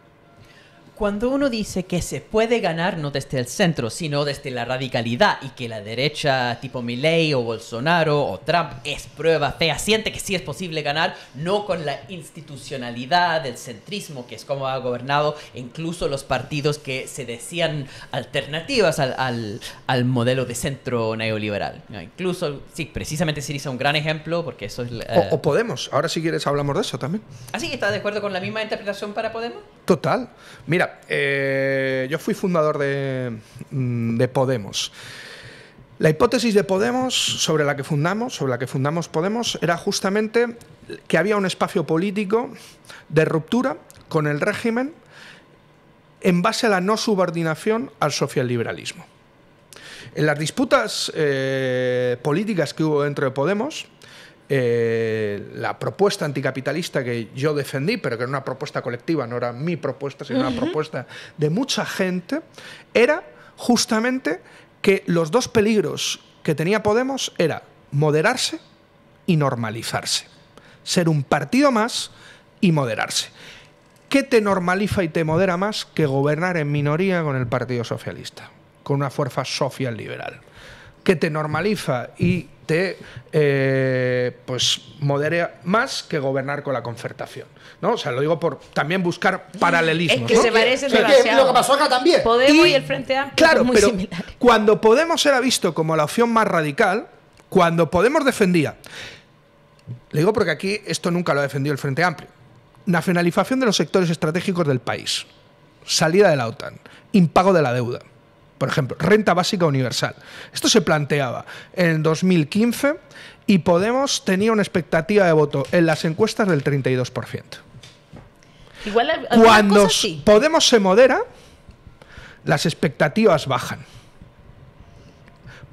Speaker 4: Cuando uno dice que se puede ganar no desde el centro, sino desde la radicalidad, y que la derecha tipo Milei o Bolsonaro o Trump es prueba fehaciente que sí es posible ganar, no con la institucionalidad del centrismo, que es como ha gobernado incluso los partidos que se decían alternativas al modelo de centro neoliberal. Incluso, sí, precisamente Syriza es un gran ejemplo, porque eso es...
Speaker 3: O Podemos, ahora si quieres hablamos de eso también.
Speaker 4: ¿Así que estás de acuerdo con la misma interpretación para Podemos?
Speaker 3: Total. Mira, yo fui fundador de Podemos. La hipótesis de Podemos, sobre la que fundamos Podemos, era justamente que había un espacio político de ruptura con el régimen en base a la no subordinación al socialliberalismo. En las disputas políticas que hubo dentro de Podemos, la propuesta anticapitalista que yo defendí, pero que era una propuesta colectiva, no era mi propuesta, sino una propuesta de mucha gente, era justamente que los dos peligros que tenía Podemos era moderarse y normalizarse. Ser un partido más y moderarse. ¿Qué te normaliza y te modera más que gobernar en minoría con el Partido Socialista? con una fuerza social liberal, que te normaliza y te pues modera más que gobernar con la concertación, ¿no? O sea, lo digo por también buscar paralelismos.
Speaker 1: Es que
Speaker 3: ¿no?
Speaker 1: se parecen
Speaker 2: Es
Speaker 1: demasiado.
Speaker 2: lo que pasó acá también.
Speaker 1: Podemos y el Frente Amplio
Speaker 3: Claro,
Speaker 1: son muy
Speaker 3: pero
Speaker 1: similares.
Speaker 3: cuando Podemos era visto como la opción más radical, cuando Podemos defendía, le digo porque aquí esto nunca lo ha defendido el Frente Amplio, nacionalización de los sectores estratégicos del país, salida de la OTAN, impago de la deuda, por ejemplo, renta básica universal. Esto se planteaba en 2015 y Podemos tenía una expectativa de voto en las encuestas del 32%.
Speaker 1: Igual algunas
Speaker 3: Cuando
Speaker 1: cosas sí.
Speaker 3: Podemos se modera, las expectativas bajan.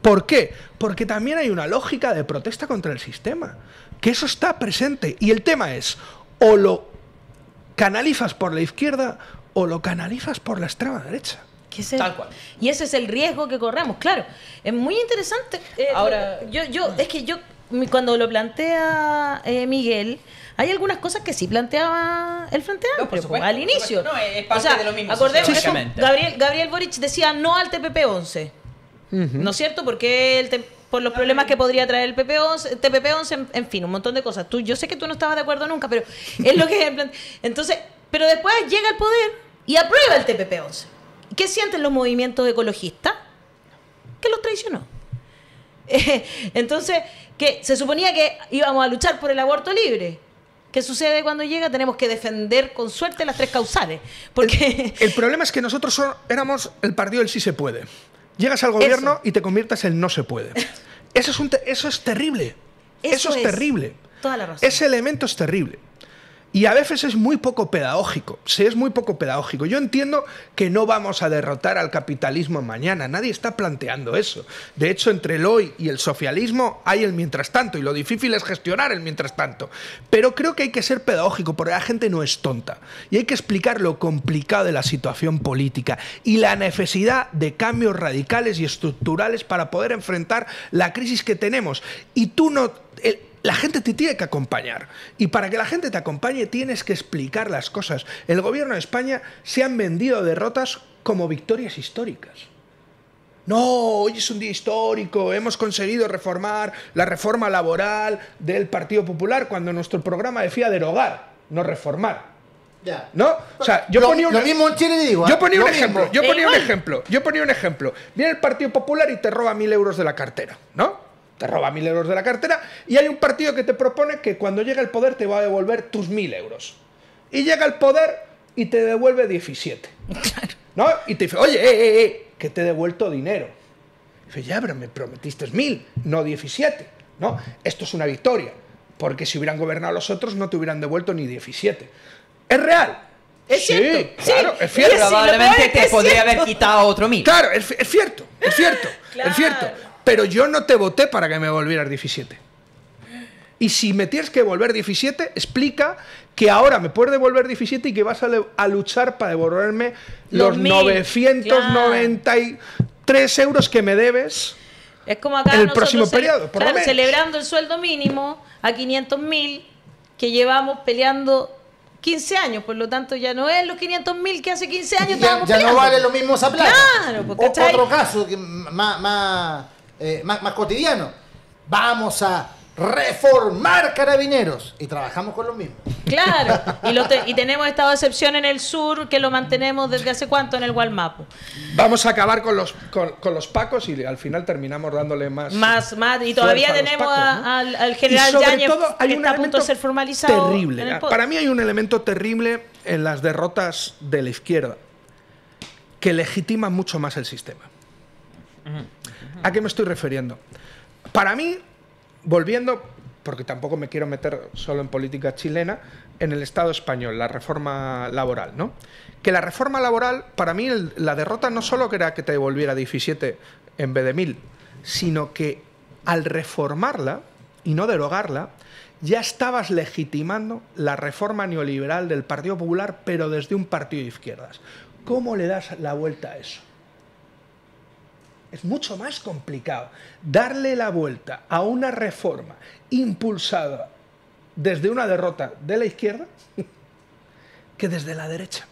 Speaker 3: ¿Por qué? Porque también hay una lógica de protesta contra el sistema, que eso está presente. Y el tema es, o lo canalizas por la izquierda o lo canalizas por la extrema derecha.
Speaker 4: Tal cual.
Speaker 1: Y ese es el riesgo que corremos, claro. Es muy interesante.
Speaker 4: Ahora-
Speaker 1: Es que yo, cuando lo plantea Miguel, hay algunas cosas que sí planteaba el Frente
Speaker 4: No, por
Speaker 1: Amplio,
Speaker 4: supuesto,
Speaker 1: al
Speaker 4: por
Speaker 1: inicio.
Speaker 4: supuesto. No, es parte de lo mismo,
Speaker 1: Acordemos que
Speaker 4: sociológicamente.
Speaker 1: Gabriel Boric decía no al TPP-11. ¿No es cierto? Porque por los problemas que podría traer el TPP-11, en fin, un montón de cosas. Yo sé que tú no estabas de acuerdo nunca, pero es lo que... Entonces, pero después llega al poder y aprueba el TPP-11. ¿Qué sienten los movimientos ecologistas? Que los traicionó. Entonces, que se suponía que íbamos a luchar por el aborto libre. ¿Qué sucede cuando llega? Tenemos que defender con suerte las tres causales. Porque
Speaker 3: El problema es que nosotros éramos el partido del sí se puede. Llegas al gobierno y te conviertes en no se puede. Eso es terrible. Eso es terrible.
Speaker 1: Toda la razón.
Speaker 3: Ese elemento es terrible. Y a veces es muy poco pedagógico. Sí, es muy poco pedagógico. Yo entiendo que no vamos a derrotar al capitalismo mañana. Nadie está planteando eso. De hecho, entre el hoy y el socialismo hay el mientras tanto. Y lo difícil es gestionar el mientras tanto. Pero creo que hay que ser pedagógico porque la gente no es tonta. Y hay que explicar lo complicado de la situación política y la necesidad de cambios radicales y estructurales para poder enfrentar la crisis que tenemos. Y tú no... La gente te tiene que acompañar. Y para que la gente te acompañe tienes que explicar las cosas. El gobierno de España se han vendido derrotas como victorias históricas. No, hoy es un día histórico, hemos conseguido reformar la reforma laboral del Partido Popular cuando nuestro programa decía derogar, no reformar.
Speaker 2: Ya.
Speaker 3: ¿No? O sea, yo
Speaker 2: Lo
Speaker 3: ponía un
Speaker 2: mismo en Chile, digo.
Speaker 3: yo ponía
Speaker 2: Lo
Speaker 3: un
Speaker 2: mismo.
Speaker 3: ejemplo, yo ponía un
Speaker 1: igual.
Speaker 3: ejemplo. Viene el Partido Popular y te roba 1.000 euros de la cartera, ¿no? Te roba 1.000 euros de la cartera y hay un partido que te propone que cuando llegue al poder te va a devolver tus 1.000 euros. Y llega al poder y te devuelve 17. ¿No? Y te dice, oye, que te he devuelto dinero. Y dice, ya, pero me prometiste 1.000, no 17. ¿No? Esto es una victoria, porque si hubieran gobernado los otros no te hubieran devuelto ni 17. Es real.
Speaker 1: Es cierto.
Speaker 3: Sí, claro,
Speaker 1: Sí.
Speaker 3: es cierto.
Speaker 1: Sí, lo
Speaker 4: Probablemente
Speaker 1: peor es que
Speaker 4: te
Speaker 1: es
Speaker 4: podría
Speaker 1: cierto.
Speaker 4: haber quitado otro 1.000.
Speaker 3: Claro, es cierto, es cierto,
Speaker 1: Claro.
Speaker 3: es cierto. Pero yo no te voté para que me volvieras 17. Y si me tienes que devolver 17, explica que ahora me puedes devolver 17 y que vas a luchar para devolverme los
Speaker 1: 1.000,
Speaker 3: 993 euros que me debes.
Speaker 1: Es como acá
Speaker 3: en el
Speaker 1: nosotros
Speaker 3: próximo periodo, por lo menos.
Speaker 1: celebrando el sueldo mínimo a 500.000 que llevamos peleando 15 años, por lo tanto ya no es los 500.000 que hace 15 años estábamos
Speaker 2: Ya no
Speaker 1: peleando.
Speaker 2: vale lo mismo esa plata.
Speaker 1: Claro, porque, ¿cachai?
Speaker 2: Otro caso que más cotidiano. Vamos a reformar Carabineros y trabajamos con los mismos.
Speaker 1: Claro, y tenemos estado de excepción en el sur que lo mantenemos desde hace cuánto en el Gualmapu.
Speaker 3: Vamos a acabar con los pacos y al final terminamos dándole más.
Speaker 1: Más, y todavía
Speaker 3: fuerza a los
Speaker 1: tenemos
Speaker 3: pacos, ¿no?
Speaker 1: al general
Speaker 3: Y sobre
Speaker 1: Yáñez
Speaker 3: todo hay
Speaker 1: que
Speaker 3: un
Speaker 1: está a punto
Speaker 3: elemento
Speaker 1: de ser formalizado.
Speaker 3: terrible.
Speaker 1: en el poder.
Speaker 3: Para mí hay un elemento terrible en las derrotas de la izquierda que legitima mucho más el sistema. ¿A qué me estoy refiriendo? Para mí, volviendo, porque tampoco me quiero meter solo en política chilena, en el Estado español, la reforma laboral, ¿no? Que la reforma laboral, para mí, la derrota no solo que era que te devolviera 17 en vez de 1.000, sino que al reformarla y no derogarla, ya estabas legitimando la reforma neoliberal del Partido Popular, pero desde un partido de izquierdas. ¿Cómo le das la vuelta a eso? Es mucho más complicado darle la vuelta a una reforma impulsada desde una derrota de la izquierda que desde la derecha.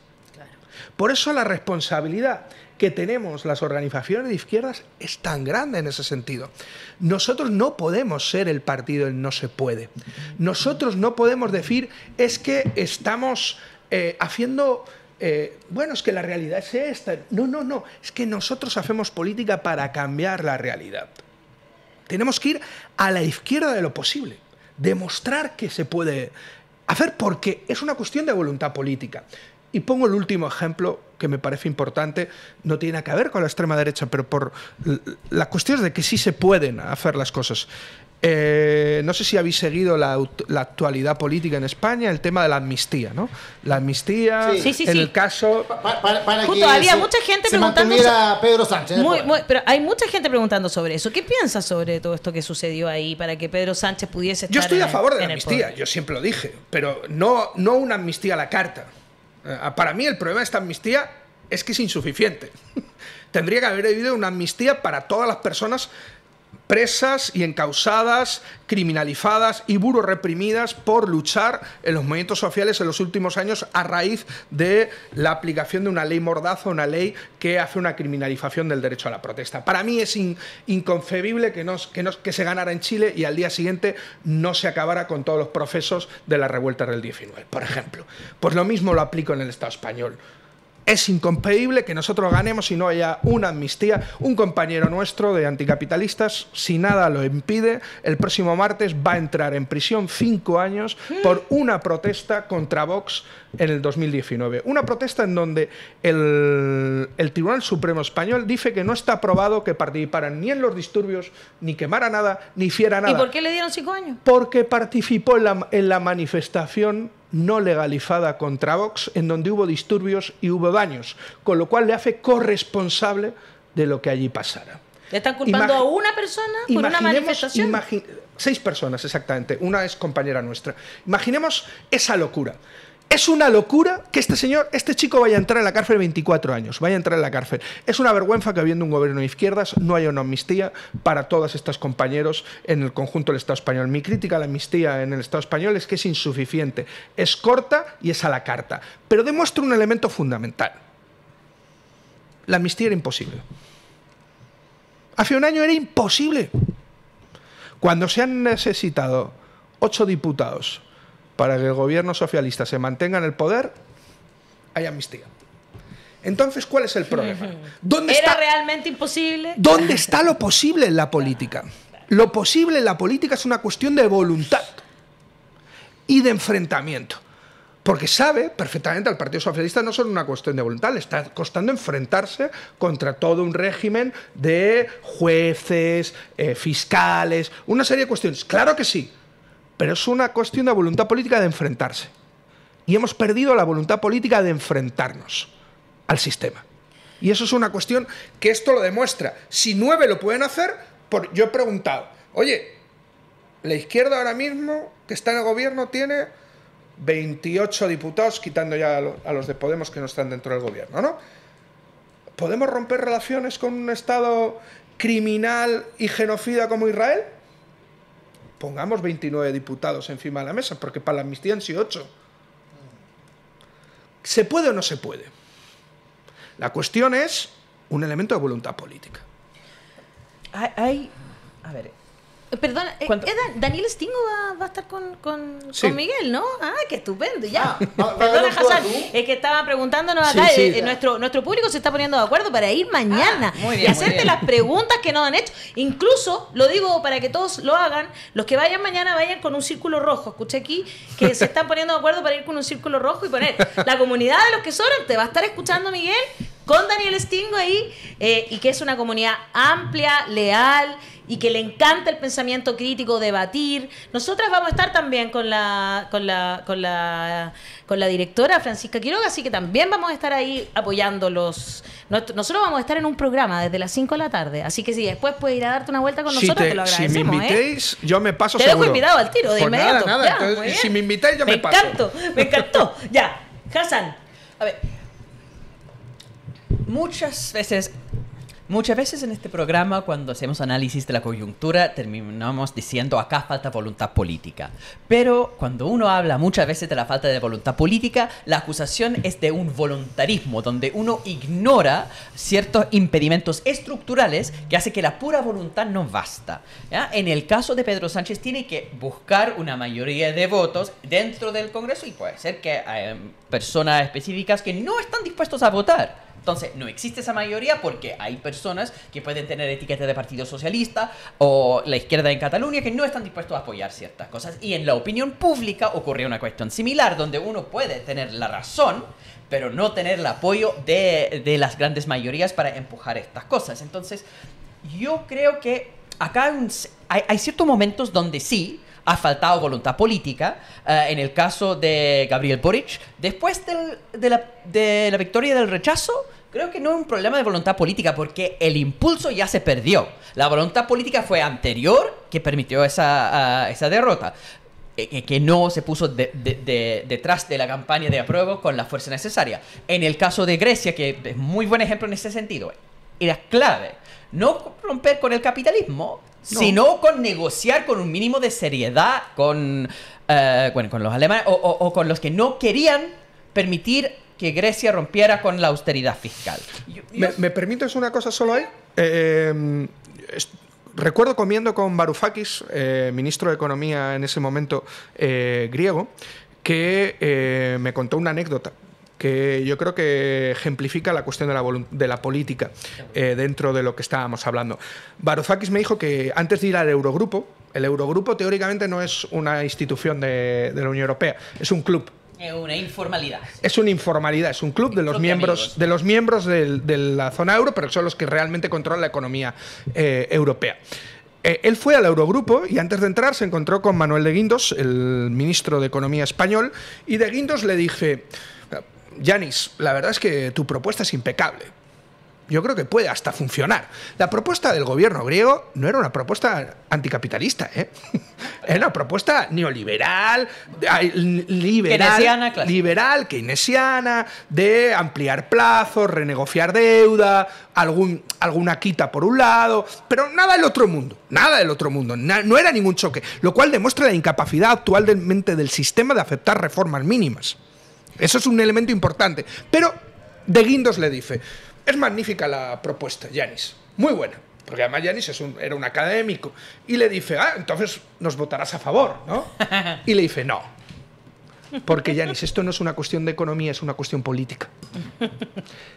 Speaker 3: Por eso la responsabilidad que tenemos las organizaciones de izquierdas es tan grande en ese sentido. Nosotros no podemos ser el partido del no se puede. Nosotros no podemos decir es que estamos haciendo... bueno, es que la realidad es esta. No, no, no. Es que nosotros hacemos política para cambiar la realidad. Tenemos que ir a la izquierda de lo posible. Demostrar que se puede hacer porque es una cuestión de voluntad política. Y pongo el último ejemplo que me parece importante, no tiene nada que ver con la extrema derecha, pero por la cuestión es de que sí se pueden hacer las cosas. No sé si habéis seguido la actualidad política en España, el tema de la amnistía, ¿no? La amnistía,
Speaker 1: Sí.
Speaker 3: el caso...
Speaker 2: Para
Speaker 1: Justo,
Speaker 2: que
Speaker 1: había mucha gente
Speaker 2: se
Speaker 1: preguntando
Speaker 2: mantuviera Pedro Sánchez.
Speaker 1: pero hay mucha gente preguntando sobre eso. ¿Qué piensas sobre todo esto que sucedió ahí para que Pedro Sánchez pudiese estar
Speaker 3: Yo estoy a favor de la
Speaker 1: en el
Speaker 3: amnistía,
Speaker 1: poder?
Speaker 3: yo siempre lo dije, pero no una amnistía a la carta. Para mí el problema de esta amnistía es que es insuficiente. Tendría que haber habido una amnistía para todas las personas presas y encausadas, criminalizadas y reprimidas por luchar en los movimientos sociales en los últimos años a raíz de la aplicación de una ley mordaza, una ley que hace una criminalización del derecho a la protesta. Para mí es inconcebible que se ganara en Chile y al día siguiente no se acabara con todos los procesos de las revueltas del 19, por ejemplo. Pues lo mismo lo aplico en el Estado español. Es inconcebible que nosotros ganemos y no haya una amnistía. Un compañero nuestro de anticapitalistas, si nada lo impide, el próximo martes va a entrar en prisión 5 años por una protesta contra Vox en el 2019. Una protesta en donde el Tribunal Supremo Español dice que no está probado que participaran ni en los disturbios, ni quemara nada, ni hiciera nada.
Speaker 1: ¿Y por qué le dieron 5 años?
Speaker 3: Porque participó en la manifestación no legalizada contra Vox, en donde hubo disturbios y hubo daños, con lo cual le hace corresponsable de lo que allí pasara.
Speaker 1: ¿Le están culpando a una persona por una manifestación?
Speaker 3: 6 personas, exactamente. Una es compañera nuestra. Imaginemos esa locura. Es una locura que este chico vaya a entrar en la cárcel 24 años, vaya a entrar en la cárcel. Es una vergüenza que habiendo un gobierno de izquierdas no haya una amnistía para todos estos compañeros en el conjunto del Estado español. Mi crítica a la amnistía en el Estado español es que es insuficiente, es corta y es a la carta, pero demuestra un elemento fundamental. La amnistía era imposible. Hace un año era imposible. Cuando se han necesitado 8 diputados para que el gobierno socialista se mantenga en el poder, hay amnistía. Entonces, ¿cuál es el problema?
Speaker 1: ¿Era realmente imposible?
Speaker 3: ¿Dónde está lo posible en la política? Lo posible en la política es una cuestión de voluntad y de enfrentamiento. Porque sabe perfectamente al Partido Socialista no solo una cuestión de voluntad, le está costando enfrentarse contra todo un régimen de jueces, fiscales, una serie de cuestiones. Claro que sí. Pero es una cuestión de voluntad política de enfrentarse. Y hemos perdido la voluntad política de enfrentarnos al sistema. Y eso es una cuestión que esto lo demuestra. Si 9 lo pueden hacer, yo he preguntado, oye, la izquierda ahora mismo, que está en el gobierno, tiene 28 diputados, quitando ya a los de Podemos que no están dentro del gobierno, ¿no? ¿Podemos romper relaciones con un Estado criminal y genocida como Israel? Pongamos 29 diputados encima de la mesa, porque para la amnistía han sido 8. ¿Se puede o no se puede? La cuestión es un elemento de voluntad política.
Speaker 4: A ver.
Speaker 1: Perdona, Daniel Stingo va a estar
Speaker 3: Sí.
Speaker 1: con Miguel, ¿no? Ah, qué estupendo, ya.
Speaker 2: ¿va a
Speaker 1: Perdona,
Speaker 2: haber un
Speaker 1: Hassan,
Speaker 2: tú?
Speaker 1: es que estaba preguntándonos acá,
Speaker 3: Sí.
Speaker 1: nuestro público se está poniendo de acuerdo para ir mañana
Speaker 4: Muy
Speaker 1: y
Speaker 4: bien,
Speaker 1: hacerte
Speaker 4: muy bien.
Speaker 1: las preguntas que nos han hecho. Incluso, lo digo para que todos lo hagan, los que vayan mañana vayan con un círculo rojo. Escuché aquí que se están poniendo de acuerdo para ir con un círculo rojo y poner la comunidad de los que sobran. Te va a estar escuchando Miguel con Daniel Stingo ahí, y que es una comunidad amplia, leal, y que le encanta el pensamiento crítico, debatir. Nosotras vamos a estar también con la directora Francisca Quiroga, así que también vamos a estar ahí apoyándolos. Nosotros vamos a estar en un programa desde las 5 de la tarde, así que si después puedes ir a darte una vuelta con nosotros, te lo
Speaker 3: Si
Speaker 1: agradecemos.
Speaker 3: me invitéis, yo me paso
Speaker 1: Te
Speaker 3: seguro.
Speaker 1: dejo invitado al tiro, de
Speaker 3: Pues
Speaker 1: inmediato.
Speaker 3: Nada.
Speaker 1: Ya,
Speaker 3: Entonces,
Speaker 1: muy bien.
Speaker 3: si me invitáis, yo me paso.
Speaker 1: Me encantó. Ya, Hassan.
Speaker 4: A ver. Muchas veces Muchas veces en este programa, cuando hacemos análisis de la coyuntura, terminamos diciendo acá falta voluntad política. Pero cuando uno habla muchas veces de la falta de voluntad política, la acusación es de un voluntarismo, donde uno ignora ciertos impedimentos estructurales que hace que la pura voluntad no basta. ¿Ya? En el caso de Pedro Sánchez, tiene que buscar una mayoría de votos dentro del Congreso y puede ser que hay personas específicas que no están dispuestos a votar. Entonces, no existe esa mayoría porque hay personas que pueden tener etiqueta de Partido Socialista o la izquierda en Cataluña que no están dispuestos a apoyar ciertas cosas. Y en la opinión pública ocurre una cuestión similar, donde uno puede tener la razón, pero no tener el apoyo de las grandes mayorías para empujar estas cosas. Entonces, yo creo que acá hay ciertos momentos donde sí ha faltado voluntad política. En el caso de Gabriel Boric, después de la victoria del rechazo, creo que no es un problema de voluntad política porque el impulso ya se perdió. La voluntad política fue anterior que permitió esa derrota. Que no se puso detrás de la campaña de apruebo con la fuerza necesaria. En el caso de Grecia, que es muy buen ejemplo en ese sentido, era clave no romper con el capitalismo, sino con negociar con un mínimo de seriedad con los alemanes o con los que no querían permitir que Grecia rompiera con la austeridad fiscal.
Speaker 3: ¿Me permites una cosa solo ahí? Recuerdo comiendo con Varoufakis, ministro de Economía en ese momento griego, que me contó una anécdota que yo creo que ejemplifica la cuestión de la política dentro de lo que estábamos hablando. Varoufakis me dijo que antes de ir al Eurogrupo, el Eurogrupo teóricamente no es una institución de la Unión Europea, es un club.
Speaker 4: Es una informalidad.
Speaker 3: Es una informalidad, es un club de los miembros de la zona euro, pero son los que realmente controlan la economía europea. Él fue al Eurogrupo y antes de entrar se encontró con Manuel de Guindos, el ministro de Economía español, y de Guindos le dije: Yanis, la verdad es que tu propuesta es impecable. Yo creo que puede hasta funcionar. La propuesta del gobierno griego no era una propuesta anticapitalista, ¿eh? Era una propuesta neoliberal, liberal, keynesiana, de ampliar plazos, renegociar deuda, alguna quita por un lado, pero nada del otro mundo, no era ningún choque, lo cual demuestra la incapacidad actualmente del sistema de aceptar reformas mínimas. Eso es un elemento importante. Pero de Guindos le dice: es magnífica la propuesta, Yanis, muy buena. Porque además Yanis era un académico. Y le dice: entonces nos votarás a favor, ¿no? Y le dice: no. Porque Yanis, esto no es una cuestión de economía, es una cuestión política.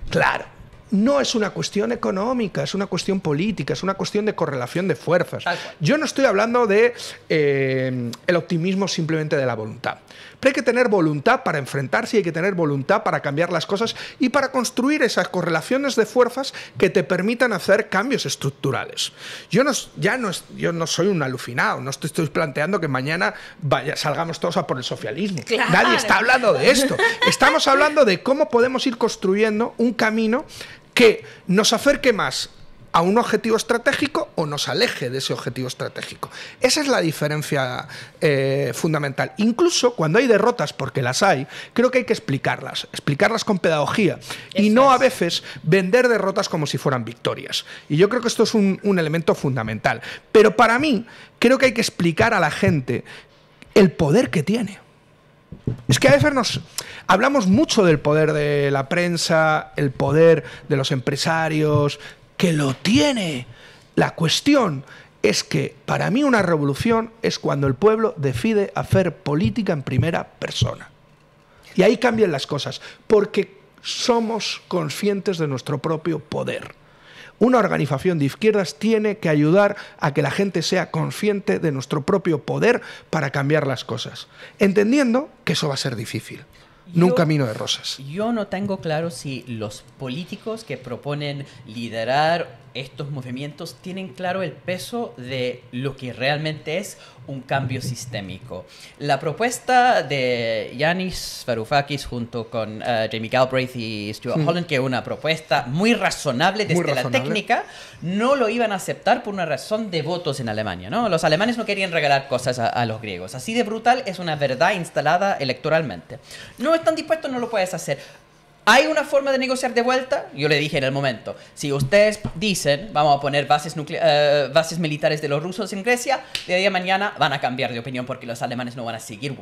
Speaker 3: Claro. No es una cuestión económica, es una cuestión política, es una cuestión de correlación de fuerzas. Yo no estoy hablando de el optimismo simplemente de la voluntad. Pero hay que tener voluntad para enfrentarse y hay que tener voluntad para cambiar las cosas y para construir esas correlaciones de fuerzas que te permitan hacer cambios estructurales. Yo no soy un alucinado, no estoy planteando que mañana salgamos todos a por el socialismo. Claro. Nadie está hablando de esto. Estamos hablando de cómo podemos ir construyendo un camino que nos acerque más a un objetivo estratégico o nos aleje de ese objetivo estratégico. Esa es la diferencia fundamental. Incluso cuando hay derrotas, porque las hay, creo que hay que explicarlas con pedagogía y no a veces vender derrotas como si fueran victorias. Y yo creo que esto es un elemento fundamental. Pero para mí, creo que hay que explicar a la gente el poder que tiene. Es que a veces hablamos mucho del poder de la prensa, el poder de los empresarios, que lo tiene. La cuestión es que para mí una revolución es cuando el pueblo decide hacer política en primera persona. Y ahí cambian las cosas, porque somos conscientes de nuestro propio poder. Una organización de izquierdas tiene que ayudar a que la gente sea consciente de nuestro propio poder para cambiar las cosas, entendiendo que eso va a ser difícil. No un camino de rosas.
Speaker 4: Yo no tengo claro si los políticos que proponen liderar estos movimientos tienen claro el peso de lo que realmente es un cambio sistémico. La propuesta de Yanis Varoufakis junto con Jamie Galbraith y Stuart Holland, que es una propuesta muy razonable desde la técnica, no lo iban a aceptar por una razón de votos en Alemania, ¿no? Los alemanes no querían regalar cosas a los griegos. Así de brutal es una verdad instalada electoralmente. No están dispuestos, no lo puedes hacer. ¿hay una forma de negociar de vuelta? Yo le dije en el momento, si ustedes dicen, vamos a poner bases militares de los rusos en Grecia, de día a mañana van a cambiar de opinión porque los alemanes no van a seguir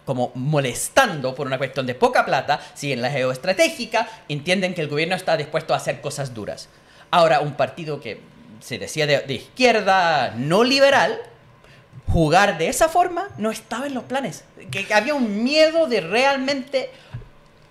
Speaker 4: como molestando por una cuestión de poca plata, si en la geoestratégica entienden que el gobierno está dispuesto a hacer cosas duras. Ahora, un partido que se decía de izquierda no liberal, jugar de esa forma no estaba en los planes. Que había un miedo de realmente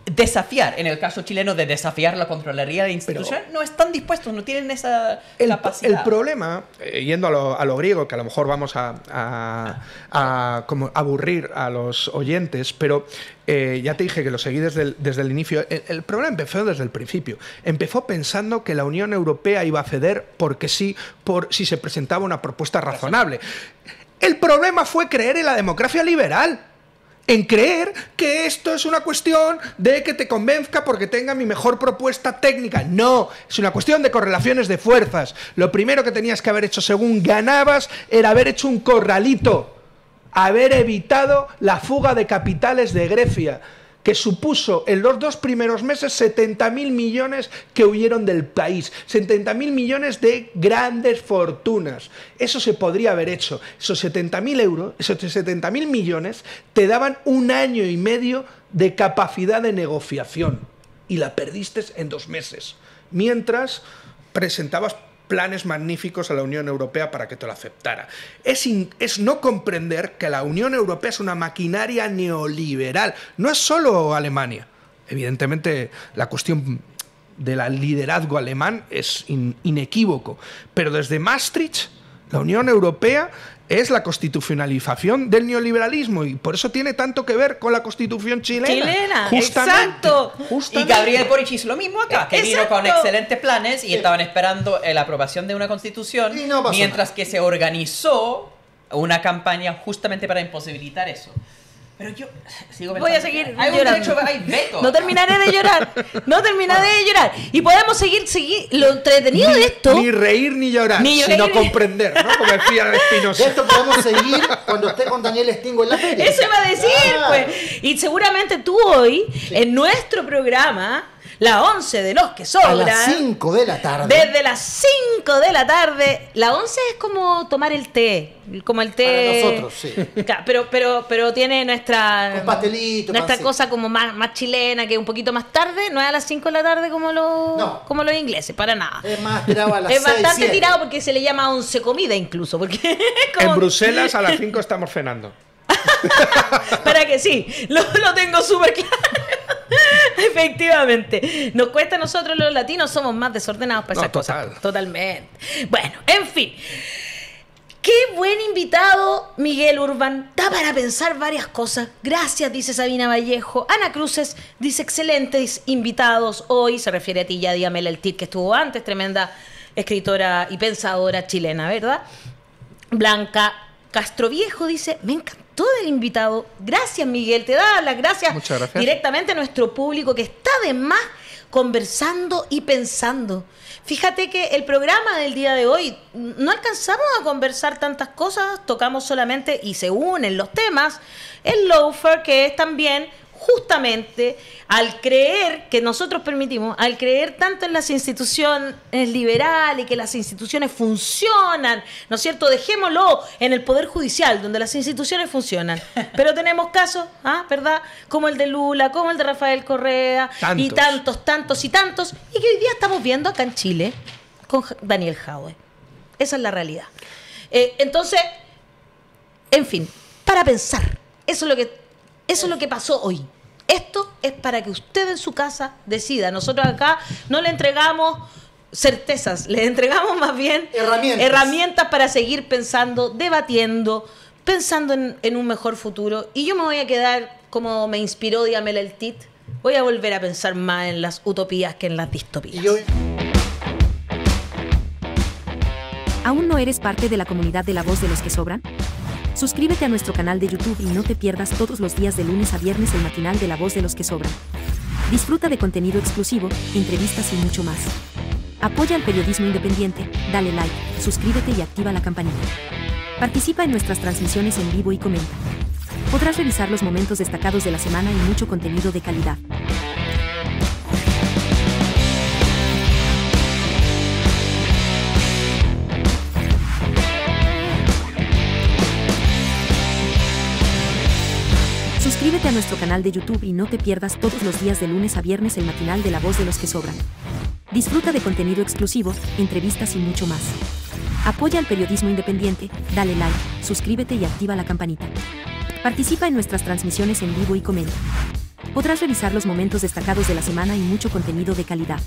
Speaker 4: desafiar, en el caso chileno, de desafiar la Contraloría de Institución. No están dispuestos, no tienen esa capacidad.
Speaker 3: El problema, yendo a lo griego, que a lo mejor vamos a como aburrir a los oyentes, pero ya te dije que lo seguí desde el inicio. El problema empezó desde el principio. Empezó pensando que la Unión Europea iba a ceder porque sí, si se presentaba una propuesta razonable. El problema fue creer en la democracia liberal. En creer que esto es una cuestión de que te convenzca porque tenga mi mejor propuesta técnica. No, es una cuestión de correlaciones de fuerzas. Lo primero que tenías que haber hecho según ganabas era haber hecho un corralito, haber evitado la fuga de capitales de Grecia, que supuso en los 2 primeros meses 70.000 millones que huyeron del país, 70.000 millones de grandes fortunas. Eso se podría haber hecho. Esos 70.000 euros, esos 70.000 millones, te daban 1 año y medio de capacidad de negociación y la perdiste en 2 meses, mientras presentabas planes magníficos a la Unión Europea para que te lo aceptara. Es no comprender que la Unión Europea es una maquinaria neoliberal. No es solo Alemania. Evidentemente, la cuestión del liderazgo alemán es inequívoco. Pero desde Maastricht, la Unión Europea es la constitucionalización del neoliberalismo y por eso tiene tanto que ver con la Constitución chilena.
Speaker 1: Exacto.
Speaker 4: Y Gabriel Boric hizo lo mismo acá, que vino con excelentes planes y estaban esperando la aprobación de una Constitución, mientras que se organizó una campaña justamente para imposibilitar eso. Pero yo sigo pensando,
Speaker 1: voy a seguir
Speaker 4: llorando. Hay veto.
Speaker 1: No terminaré de llorar. No terminaré de llorar. Y podemos seguir lo entretenido de esto.
Speaker 3: Ni reír ni llorar, sino comprender, ¿no? Como decía Espinosa.
Speaker 2: De esto podemos seguir cuando esté con Daniel Stingo en la feria.
Speaker 1: Eso iba a decir, pues. Y seguramente tú hoy, en nuestro programa, la 11 de los que sobran.
Speaker 2: A las 5 de la tarde.
Speaker 1: Desde las 5 de la tarde. La 11 es como tomar el té. Como el té.
Speaker 2: Para nosotros, sí.
Speaker 1: Pero tiene nuestra.
Speaker 2: Un pastelito.
Speaker 1: Nuestra
Speaker 2: pancito.
Speaker 1: cosa como más chilena, que es un poquito más tarde. No es a las 5 de la tarde como los ingleses, para nada.
Speaker 2: Es más tirado a las 6.
Speaker 1: Es bastante
Speaker 2: 7.
Speaker 1: tirado porque se le llama 11 comida incluso. Porque como...
Speaker 3: En Bruselas a las 5 estamos cenando.
Speaker 1: Para que sí, lo tengo súper claro. Efectivamente. Nos cuesta a nosotros los latinos, somos más desordenados para esas cosas. Totalmente. Bueno, en fin. Qué buen invitado, Miguel Urban. Da para pensar varias cosas. Gracias, dice Sabina Vallejo. Ana Cruces dice excelentes invitados hoy. Se refiere a ti, Yadia Melaltit, que estuvo antes. Tremenda escritora y pensadora chilena, ¿verdad? Blanca Castroviejo dice, me encantó del invitado. Gracias, Miguel. Te da las gracias.
Speaker 3: Muchas gracias.
Speaker 1: Directamente a nuestro público que está de más conversando y pensando. Fíjate que el programa del día de hoy no alcanzamos a conversar tantas cosas, tocamos solamente, y se unen los temas, el lawfare, que es también justamente al creer que nosotros permitimos, al creer tanto en las instituciones liberales, que las instituciones funcionan, ¿no es cierto? Dejémoslo en el Poder Judicial, donde las instituciones funcionan. Pero tenemos casos, ¿verdad? Como el de Lula, como el de Rafael Correa, y tantos, y que hoy día estamos viendo acá en Chile con Daniel Jadwe. Esa es la realidad. Entonces, en fin, para pensar, eso es lo que pasó hoy. Esto es para que usted en su casa decida. Nosotros acá no le entregamos certezas, le entregamos más bien herramientas para seguir pensando, debatiendo, pensando en un mejor futuro. Y yo me voy a quedar, como me inspiró Diamela el Tit, voy a volver a pensar más en las utopías que en las distopías.
Speaker 5: ¿Aún no eres parte de la comunidad de La Voz de los que Sobran? Suscríbete a nuestro canal de YouTube y no te pierdas todos los días de lunes a viernes el matinal de La Voz de los que Sobran. Disfruta de contenido exclusivo, entrevistas y mucho más. Apoya al periodismo independiente, dale like, suscríbete y activa la campanita. Participa en nuestras transmisiones en vivo y comenta. Podrás revisar los momentos destacados de la semana y mucho contenido de calidad. Suscríbete a nuestro canal de YouTube y no te pierdas todos los días de lunes a viernes el matinal de La Voz de los que Sobran. Disfruta de contenido exclusivo, entrevistas y mucho más. Apoya al periodismo independiente, dale like, suscríbete y activa la campanita. Participa en nuestras transmisiones en vivo y comenta. Podrás revisar los momentos destacados de la semana y mucho contenido de calidad.